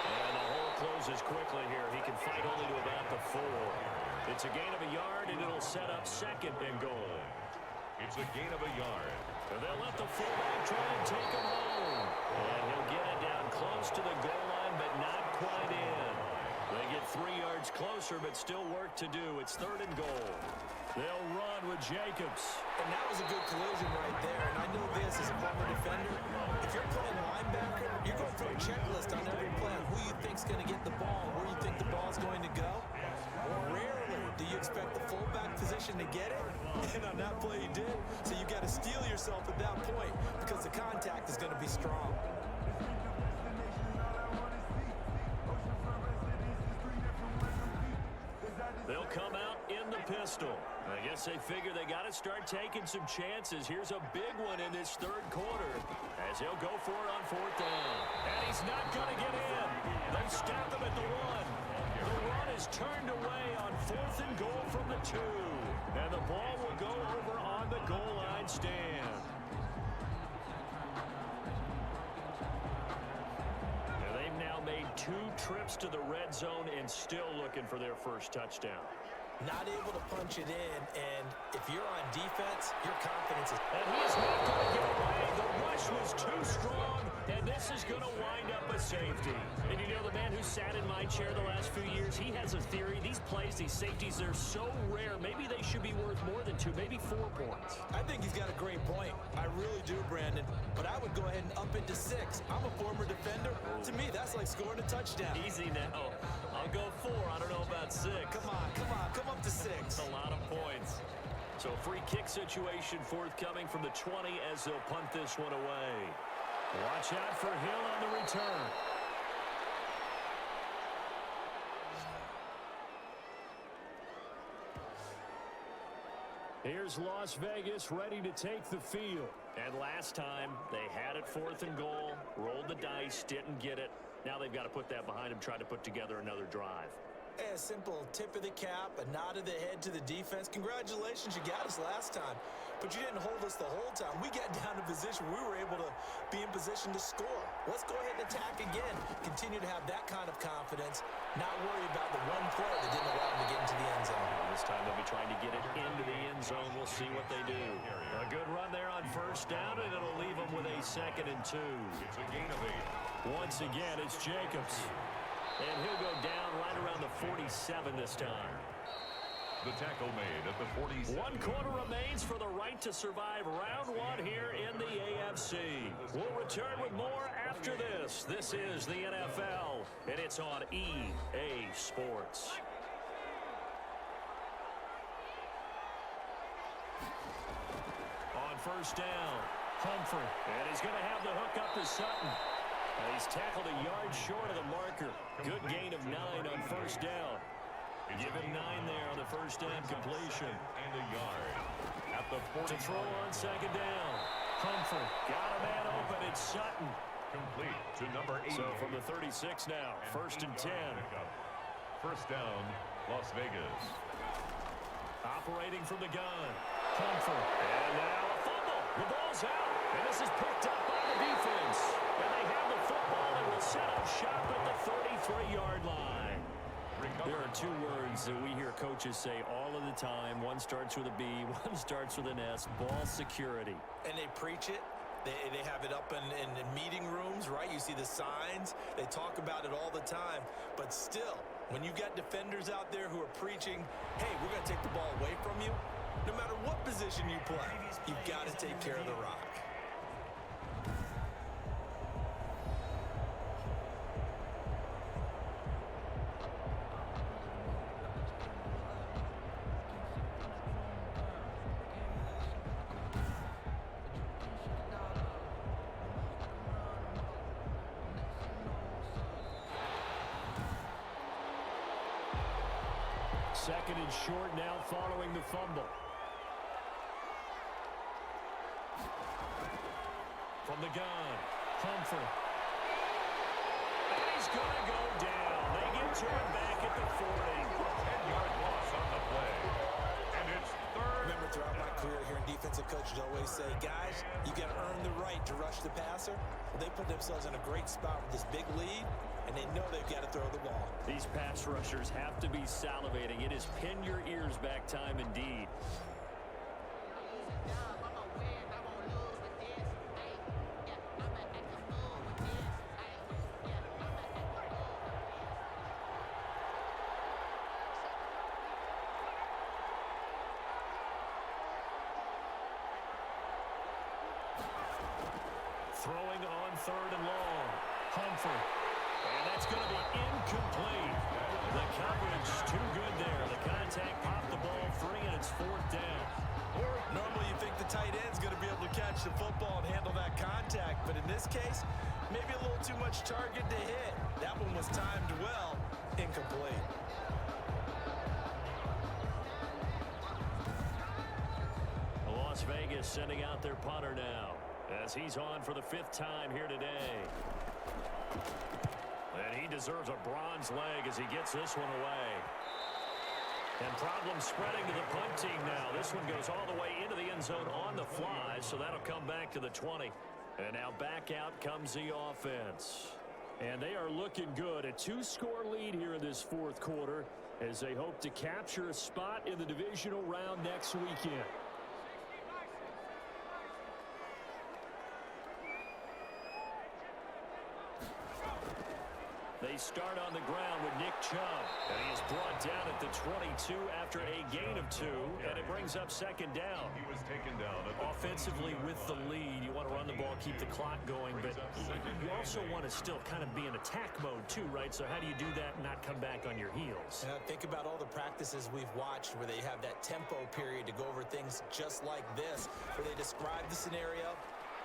And the hole closes quickly here. He can fight only to about the 4. It's a gain of a yard, and it'll set up 2nd and goal. It's a gain of a yard. And they'll let the fullback try and take him home. And he'll get it down close to the goal line, but not quite in. They get 3 yards closer, but still work to do. It's 3rd and goal. They'll run with Jacobs. And that was a good collision right there. And I know this as a former defender. If you're playing linebacker, you're going through a checklist on every play on who you think's going to get the ball, where you think the ball's going to go. Rarely do you expect the fullback position to get it. And on that play, he did. So you got to steel yourself at that point because the contact is going to be strong. They'll come out in the pistol. I guess they figure they got to start taking some chances. Here's a big one in this 3rd quarter as he'll go for it on 4th down. And he's not going to get in. They stop him at the 1. The run is turned away on 4th and goal from the 2. And the ball will go over on the goal line stand. And they've now made 2 trips to the red zone and still looking for their first touchdown. Not able to punch it in, and if you're on defense, your confidence is... And he's not going to get away. The rush was too strong, and this is going to wind up a safety. And you know, the man who sat in my chair the last few years, he has a theory. These plays, these safeties, they're so rare. Maybe they should be worth more than 2, maybe 4 points. I think he's got a great point. I really do, Brandon. But I would go ahead and up it to 6. I'm a former defender. To me, that's like scoring a touchdown. Easy now. I'll go 4. I don't know about 6. Come on. Come up to 6. That's a lot of points. So free kick situation forthcoming from the 20 as they'll punt this one away. Watch out for Hill on the return. Here's Las Vegas ready to take the field. And last time, they had it 4th and goal, rolled the dice, didn't get it. Now they've got to put that behind them, try to put together another drive. A simple tip of the cap, a nod of the head to the defense. Congratulations, you got us last time. But you didn't hold us the whole time. We got down to position. We were able to be in position to score. Let's go ahead and attack again. Continue to have that kind of confidence. Not worry about the one play that didn't allow them to get into the end zone. This time they'll be trying to get it into the end zone. We'll see what they do. A good run there on first down, and it'll leave them with a 2nd and 2. It's a gain of 8. Once again, it's Jacobs. And he'll go down right around the 47 this time. The tackle made at the 47. 1 quarter remains for the right to survive round 1 here in the AFC. We'll return with more after this. This is the NFL, and it's on EA Sports. On first down, Humphrey. And he's going to have the hook up to Sutton. And he's tackled a yard short of the marker. Good gain of 9 on first down. Give him 9 there on the first down completion. And a yard at the 40. To throw on second down. Humphrey got a man open. It's Sutton. Complete to number 8. So from the 36 now, first and 10. First down, Las Vegas. Operating from the gun. Humphrey. And now a fumble. The ball's out. And this is picked up by the defense. And they have the football and will set up shop at the 33-yard line. There are 2 words that we hear coaches say all of the time. One starts with a B, one starts with an S. Ball security. And they preach it. They have it up in meeting rooms, right? You see the signs. They talk about it all the time. But still, when you got defenders out there who are preaching, hey, we're going to take the ball away from you, no matter what position you play, you've got to take care of the rock. Second and short now following the fumble. From the gun, Humphrey. And he's going to go down. They get to him back at the 40. 10-yard loss on the play. And it's third. Remember, throughout my career here in defensive coaches always say, guys, you got to earn the right to rush the passer. Well, they put themselves in a great spot with this big lead, and they know they've got to throw the ball. These pass rushers have to be salivating. It is pin your ears back time indeed. Throwing on third and long. Humphrey. And that's going to be incomplete. The coverage too good there. The contact popped the ball free, and it's 4th down. Normally you think the tight end's going to be able to catch the football and handle that contact, but in this case, maybe a little too much target to hit. That one was timed well. Incomplete. Las Vegas sending out their punter now, as he's on for the 5th time here today. And he deserves a bronze leg as he gets this one away. And problems spreading to the punt team now. This one goes all the way into the end zone on the fly, so that'll come back to the 20. And now back out comes the offense. And they are looking good. A 2-score lead here in this 4th quarter as they hope to capture a spot in the divisional round next weekend. They start on the ground with Nick Chubb, and he is brought down at the 22 after a gain of 2, and it brings up second down. He was taken down at the Offensively with the lead, you want to run the ball, keep the clock going, but you also want to still kind of be in attack mode too, right? So how do you do that and not come back on your heels? Think about all the practices we've watched where they have that tempo period to go over things just like this, where they describe the scenario,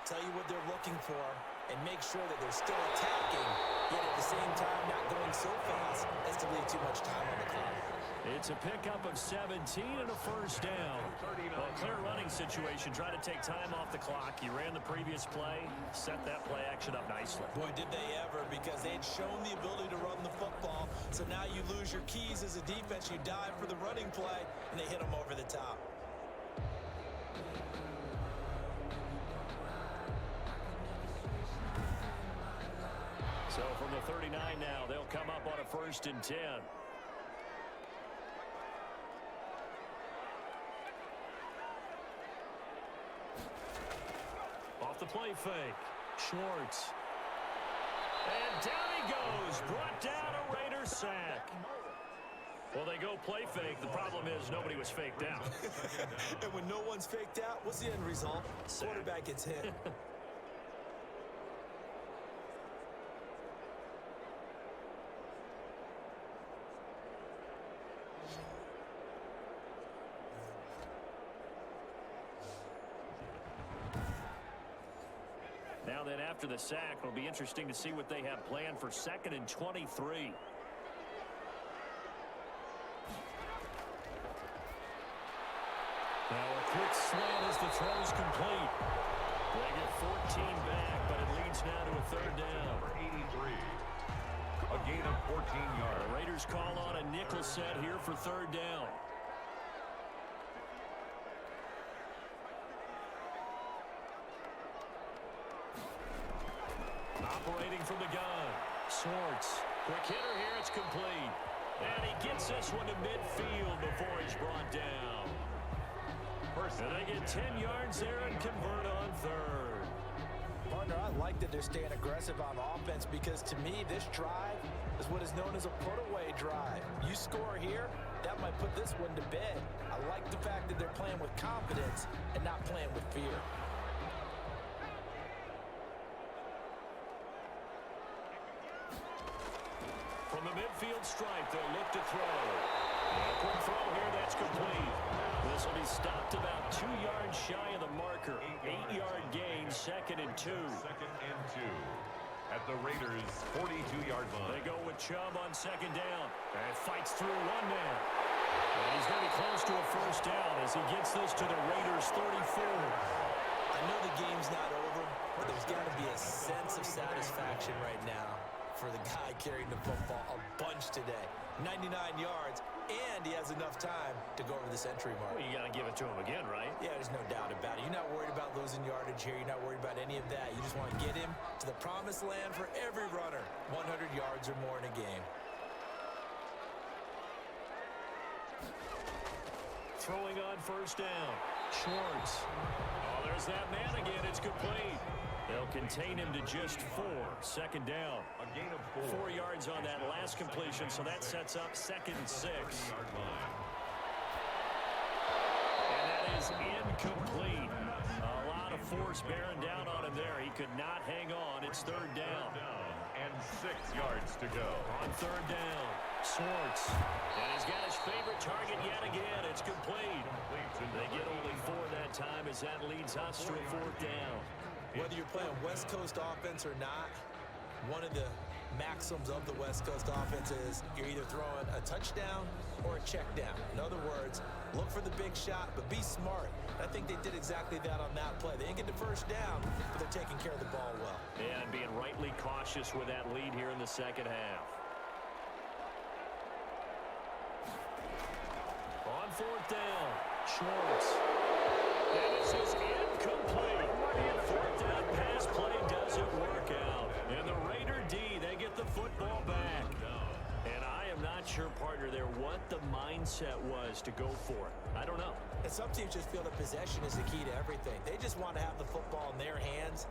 tell you what they're looking for, and make sure that they're still attacking, yet at the same time not going so fast as to leave too much time on the clock. It's a pickup of 17 and a first down. Well, clear running situation. Try to take time off the clock. You ran the previous play, set that play action up nicely. Boy, did they ever, because they had shown the ability to run the football. So now you lose your keys as a defense. You dive for the running play, and they hit them over the top. So from the 39 now, they'll come up on a 1st and 10. Off the play fake. Schwartz. And down he goes. Brought down a Raider sack. Well, they go play fake. The problem is nobody was faked out. And when no one's faked out, what's the end result? Quarterback gets hit. Now then, after the sack, it'll be interesting to see what they have planned for 2nd and 23. Now a quick slant as the throw's complete. They get 14 back, but it leads now to a 3rd down. Number 83. A gain of 14 yards. The Raiders call on a nickel set here for 3rd down. Operating from the gun. Swartz. Quick hitter here. It's complete. And he gets this one to midfield before he's brought down. And they get 10 yards there and convert on 3rd. Partner, I like that they're staying aggressive on offense because to me, this drive is what is known as a put-away drive. You score here, that might put this one to bed. I like the fact that they're playing with confidence and not playing with fear. From the midfield stripe, they'll look to throw. And a quick throw here, that's complete. This will be stopped about 2 yards shy of the marker. 8-yard gain, 2nd and 2. 2nd and 2. At the Raiders' 42-yard line. They go with Chubb on 2nd down. And fights through one man. And he's going to be close to a 1st down as he gets this to the Raiders' 34. I know the game's not over, but there's got to be a sense of satisfaction right now for the guy carrying the football a bunch today. 99 yards, and he has enough time to go over the century mark. Well, you got to give it to him again, right? Yeah, there's no doubt about it. You're not worried about losing yardage here. You're not worried about any of that. You just want to get him to the promised land for every runner. 100 yards or more in a game. Throwing on 1st down. Schwartz. Oh, there's that man again. It's complete. They'll contain him to just 4. 2nd down. A gain of 4 yards on that last completion, so that sets up 2nd and 6. And that is incomplete. A lot of force bearing down on him there. He could not hang on. It's 3rd down. And 6 yards to go. On 3rd down, Swartz. And he's got his favorite target yet again. It's complete. They get only 4 that time as that leads us to a 4th down. Whether you're playing West Coast offense or not, one of the maxims of the West Coast offense is you're either throwing a touchdown or a check down. In other words, look for the big shot, but be smart. I think they did exactly that on that play. They didn't get the 1st down, but they're taking care of the ball well. And being rightly cautious with that lead here in the 2nd half. On 4th down, Schwartz. And this is incomplete. 4th down pass play doesn't work out. And the Raider D, they get the football back. And I am not sure, partner, there what the mindset was to go for it. I don't know. And some teams just feel that possession is the key to everything. They just want to have the football in their hands.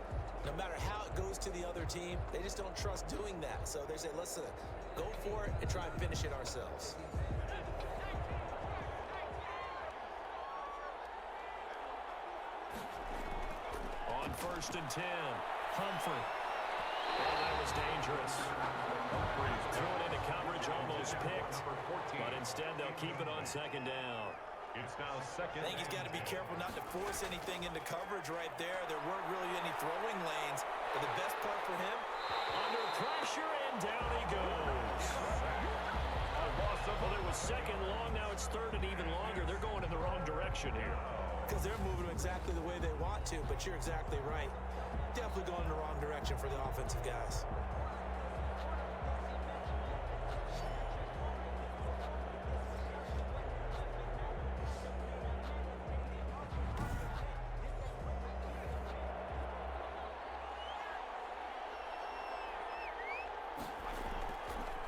No matter how it goes to the other team, they just don't trust doing that. So they say, listen, go for it and try and finish it ourselves. On 1st and 10, Humphrey. Oh, that was dangerous. Threw it into coverage, almost picked. But instead, they'll keep it on 2nd down. It's now 2nd. I think he's got to be careful not to force anything into coverage right there. There weren't really any throwing lanes. But the best part for him, Under pressure, and down he goes. Well, it was 2nd long, now it's 3rd and even longer. They're going in the wrong direction here. because they're moving exactly the way they want to, but you're exactly right. Definitely going in the wrong direction for the offensive guys.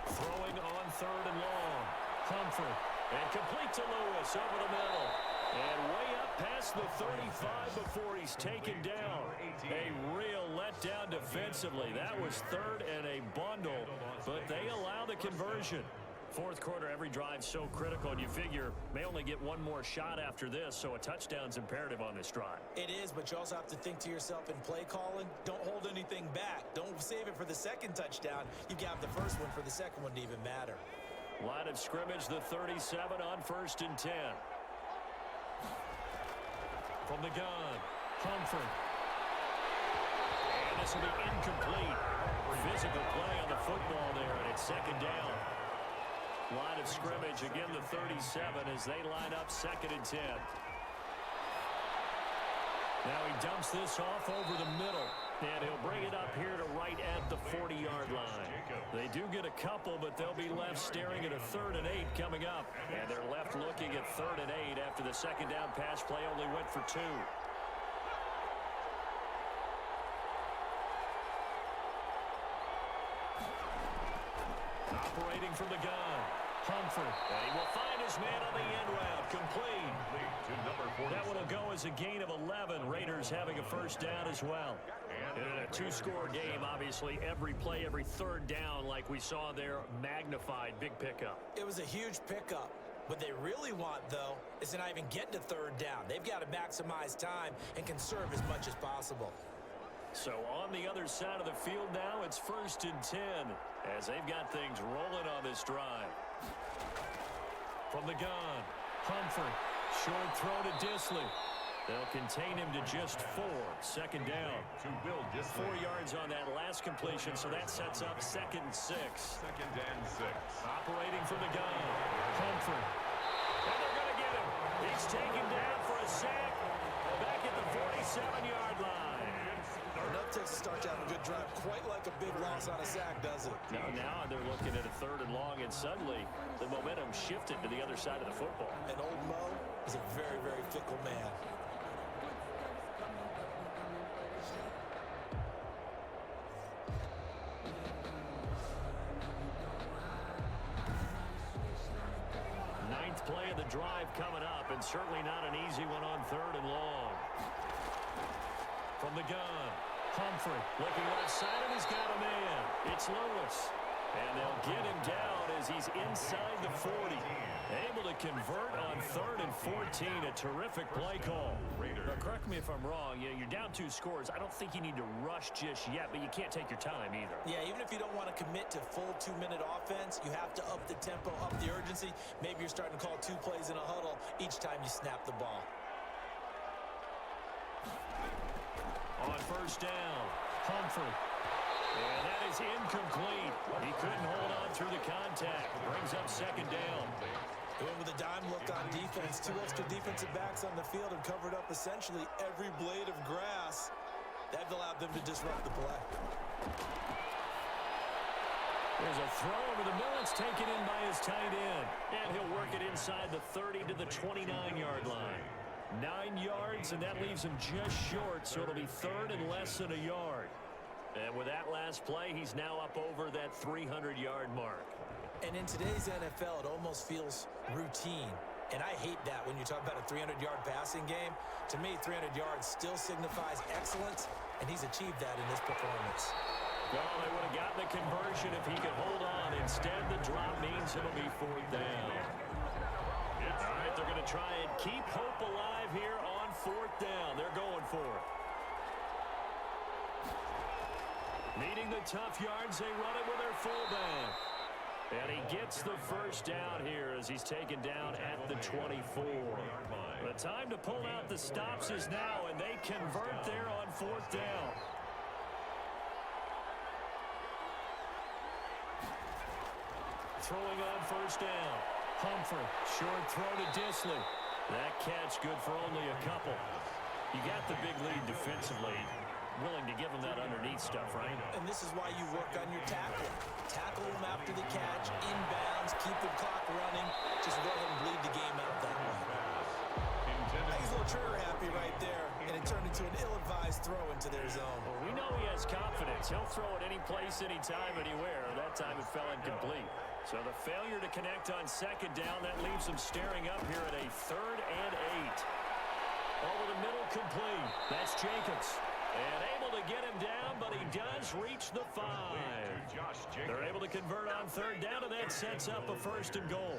Throwing on 3rd and long. Humphrey. And complete to Lewis over the middle. And way up past the 35 before he's taken down. A real letdown defensively. That was 3rd and a bundle, but they allow the conversion. Fourth quarter, every drive so critical, and you figure may only get one more shot after this, so a touchdown's imperative on this drive. It is, but you also have to think to yourself in play calling, don't hold anything back. Don't save it for the second touchdown. You've got the first one for the second one to even matter. Line of scrimmage, the 37 on 1st and 10. From the gun, Humphrey. And a this will be incomplete. Physical play on the football there, and it's second down. Line of scrimmage, again the 37 as they line up 2nd and 10. Now he dumps this off over the middle, and he'll bring it up here to right at the 40-yard line. They do get a couple, but they'll be left staring at a 3rd and 8 coming up. And they're left looking at 3rd and 8 after the second down pass play only went for 2. Operating from the gun, Humphrey. And he will find his man on the end route. Complete. That one will go as a gain of 11. Raiders having a first down as well. In a 2-score game, obviously, every play, every 3rd down, like we saw there, magnified. Big pickup. It was a huge pickup. What they really want, though, is to not even get to 3rd down. They've got to maximize time and conserve as much as possible. So on the other side of the field now, it's 1st and 10 as they've got things rolling on this drive. From the gun, Humphrey. Short throw to Disley. They'll contain him to just 4. Second down. 4 yards on that last completion, so that sets up 2nd and 6. 2nd and 6. Operating from the gun, Humphrey. And they're going to get him. He's taken down for a sack back at the 47-yard line. Enough to start to have a good drive. Quite like a big loss on a sack, does it? Now they're looking at a 3rd and long, and suddenly the momentum shifted to the other side of the football. And old Mo is a very, very fickle man. Ninth play of the drive coming up, and certainly not an easy one on 3rd and long. From the gun, Humphrey looking left side, and he's got a man. It's Lewis. And they'll get him down as he's inside the 40. Able to convert on 3rd and 14. A terrific play call. Now, correct me if I'm wrong. You're down 2 scores. I don't think you need to rush just yet, but you can't take your time either. Yeah, even if you don't want to commit to full 2-minute offense, you have to up the tempo, up the urgency. Maybe you're starting to call 2 plays in a huddle each time you snap the ball. On first down, Humphrey. And that is incomplete. He couldn't hold on through the contact. Brings up second down. Going with a dime look on defense. 2 extra defensive backs on the field and covered up essentially every blade of grass. That allowed them to disrupt the play. There's a throw over the middle. It's taken in by his tight end. And he'll work it inside the 30 to the 29-yard line. 9 yards, and that leaves him just short, so it'll be 3rd and less than a yard. And with that last play, he's now up over that 300-yard mark. And in today's NFL, it almost feels routine. And I hate that when you talk about a 300-yard passing game. To me, 300 yards still signifies excellence, and he's achieved that in this performance. Well, they would have gotten the conversion if he could hold on. Instead, the drop means it'll be 4th down. All right, they're going to try and keep hope alive here on 4th down. They're going for it. Needing the tough yards, they run it with their fullback. And he gets the first down here as he's taken down at the 24. The time to pull out the stops is now, and they convert there on 4th down. Throwing on first down. Humphrey, short throw to Disley. That catch good for only a couple. You got the big lead defensively. Willing to give him that underneath stuff, right? And this is why you work on your tackling. Tackle him after the catch, inbounds, keep the clock running. Just go ahead and bleed the game out that way. He's a little trigger happy right there, and it turned into an ill-advised throw into their zone. Well, we know he has confidence. He'll throw it any place, anytime, anywhere. That time it fell incomplete. So the failure to connect on second down, that leaves him staring up here at a 3rd and 8. Over the middle, complete. That's Jacobs. And able to get him down, but he does reach the 5. They're able to convert on 3rd down, and that sets up a 1st and goal.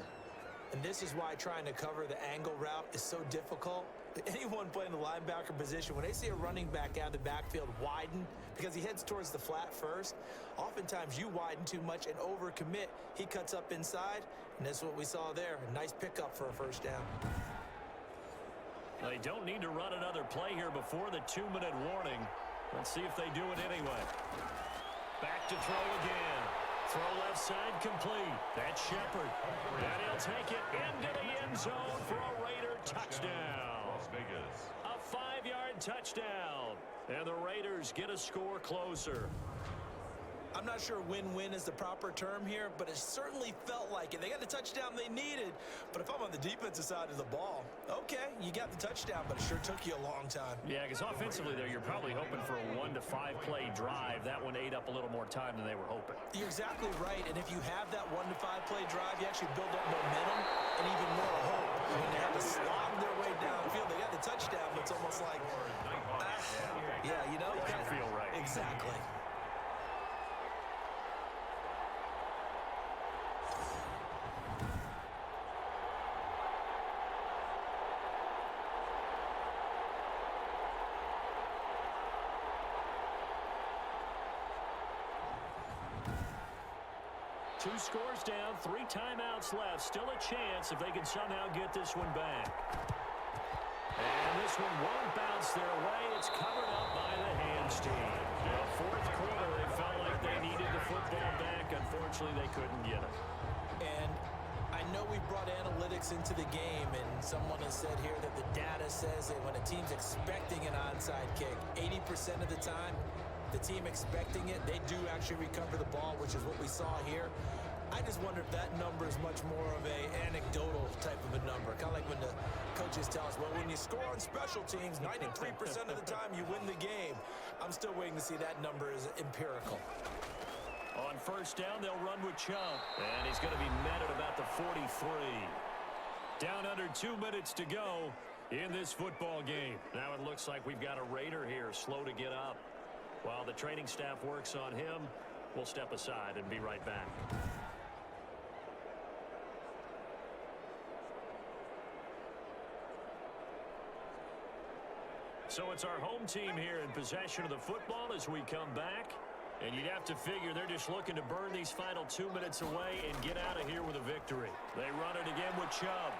And this is why trying to cover the angle route is so difficult. Anyone playing the linebacker position, when they see a running back out of the backfield widen because he heads towards the flat first, oftentimes you widen too much and overcommit. He cuts up inside, and that's what we saw there. A nice pickup for a first down. They don't need to run another play here before the 2-minute warning. Let's see if they do it anyway. Back to throw again. Throw left side complete. That's Shepard. And he'll take it into the end zone for a Raider touchdown. Las Vegas. A 5-yard touchdown. And the Raiders get a score closer. I'm not sure win-win is the proper term here, but it certainly felt like it. They got the touchdown they needed, but if I'm on the defensive side of the ball, okay, you got the touchdown, but it sure took you a long time. Yeah, because offensively, though, you're probably hoping for a 1 to 5 play drive. That one ate up a little more time than they were hoping. You're exactly right, and if you have that 1 to 5 play drive, you actually build up momentum and even more hope. When they have to slog their way downfield, they got the touchdown, but it's almost like, yeah, you know, you Doesn't feel right. Exactly. Two scores down, 3 timeouts left. Still a chance if they can somehow get this one back. And this one won't bounce their way. It's covered up by the hands team. The fourth quarter, they felt like they needed the football back. Unfortunately, they couldn't get it. And I know we brought analytics into the game, and someone has said here that the data says that when a team's expecting an onside kick, 80% of the time, the team expecting it, they do actually recover the ball, which is what we saw here. I just wonder if that number is much more of a anecdotal type of a number. Kind of like when the coaches tell us, well, when you score on special teams, 93% of the time you win the game. I'm still waiting to see that number is empirical. On first down, they'll run with Chubb. And he's going to be met at about the 43. Down under 2 minutes to go in this football game. Now it looks like we've got a Raider here, slow to get up. While the training staff works on him, we'll step aside and be right back. So it's our home team here in possession of the football as we come back. And you'd have to figure they're just looking to burn these final 2 minutes away and get out of here with a victory. They run it again with Chubb.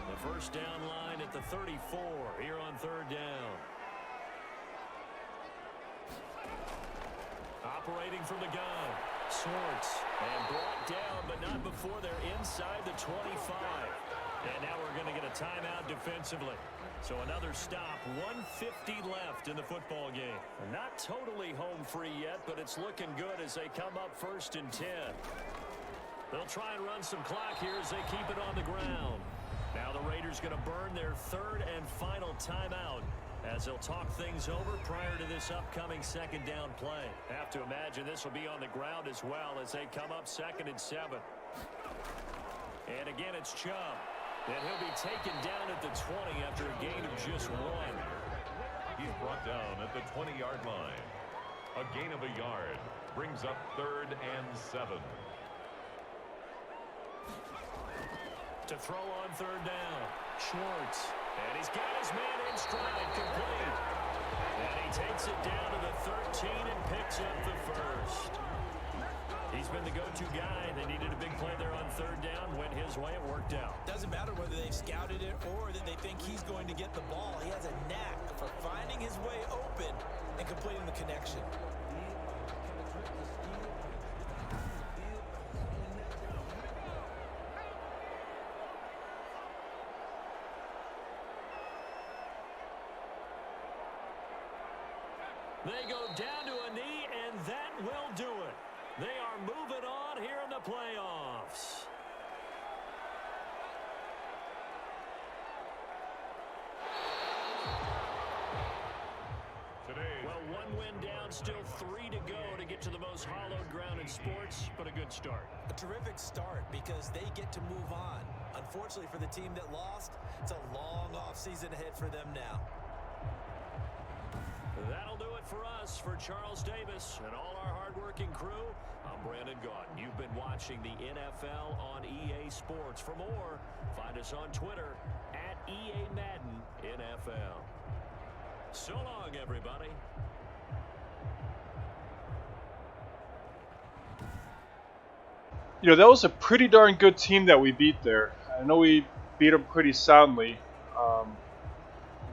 The first down line at the 34 here on third down. Operating from the gun. Sorts and brought down, but not before they're inside the 25. And now we're going to get a timeout defensively. So another stop, 1:50 left in the football game. Not totally home free yet, but it's looking good as they come up 1st and 10. They'll try and run some clock here as they keep it on the ground. Now the Raiders going to burn their 3rd and final timeout as they'll talk things over prior to this upcoming 2nd down play. Have to imagine this will be on the ground as well as they come up 2nd and 7. And again, it's Chubb. And he'll be taken down at the 20 after a gain of just 1. He's brought down at the 20-yard line. A gain of a yard brings up 3rd and 7. To throw on 3rd down, Schwartz. And he's got his man in stride, complete. And he takes it down to the 13 and picks up the 1st. He's been the go-to guy. They needed a big play there on 3rd down. Went his way. It worked out. Doesn't matter whether they've scouted it or that they think he's going to get the ball. He has a knack for finding his way open and completing the connection. They go down to a knee, and that will do it. They are moving on here in the playoffs. Well, 1 win down, still 3 to go to get to the most hallowed ground in sports, but a good start. A terrific start because they get to move on. Unfortunately for the team that lost, it's a long offseason ahead for them now. That'll do it for us. For Charles Davis and all our hardworking crew, I'm Brandon Gaudin. You've been watching the NFL on EA Sports. For more, find us on Twitter at EA Madden NFL. So long, everybody. You know, that was a pretty darn good team that we beat there. I know we beat them pretty soundly,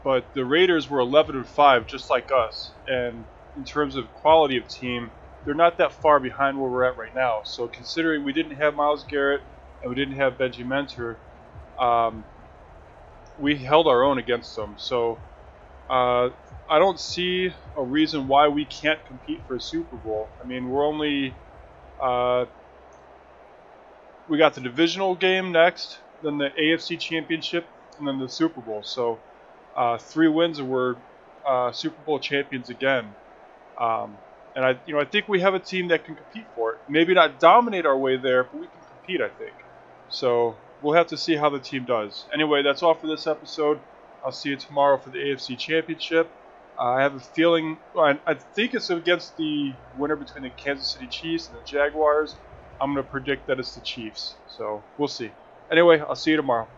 but the Raiders were 11-5, just like us. And in terms of quality of team, they're not that far behind where we're at right now. So considering we didn't have Myles Garrett and we didn't have Benji Mentor, we held our own against them. So I don't see a reason why we can't compete for a Super Bowl. I mean, we're only we got the divisional game next, then the AFC Championship, and then the Super Bowl. So 3 wins and we're Super Bowl champions again. And I think we have a team that can compete for it. Maybe not dominate our way there, but we can compete, I think. So we'll have to see how the team does. Anyway, that's all for this episode. I'll see you tomorrow for the AFC Championship. I have a feeling, I think it's against the winner between the Kansas City Chiefs and the Jaguars. I'm going to predict that it's the Chiefs. So we'll see. Anyway, I'll see you tomorrow.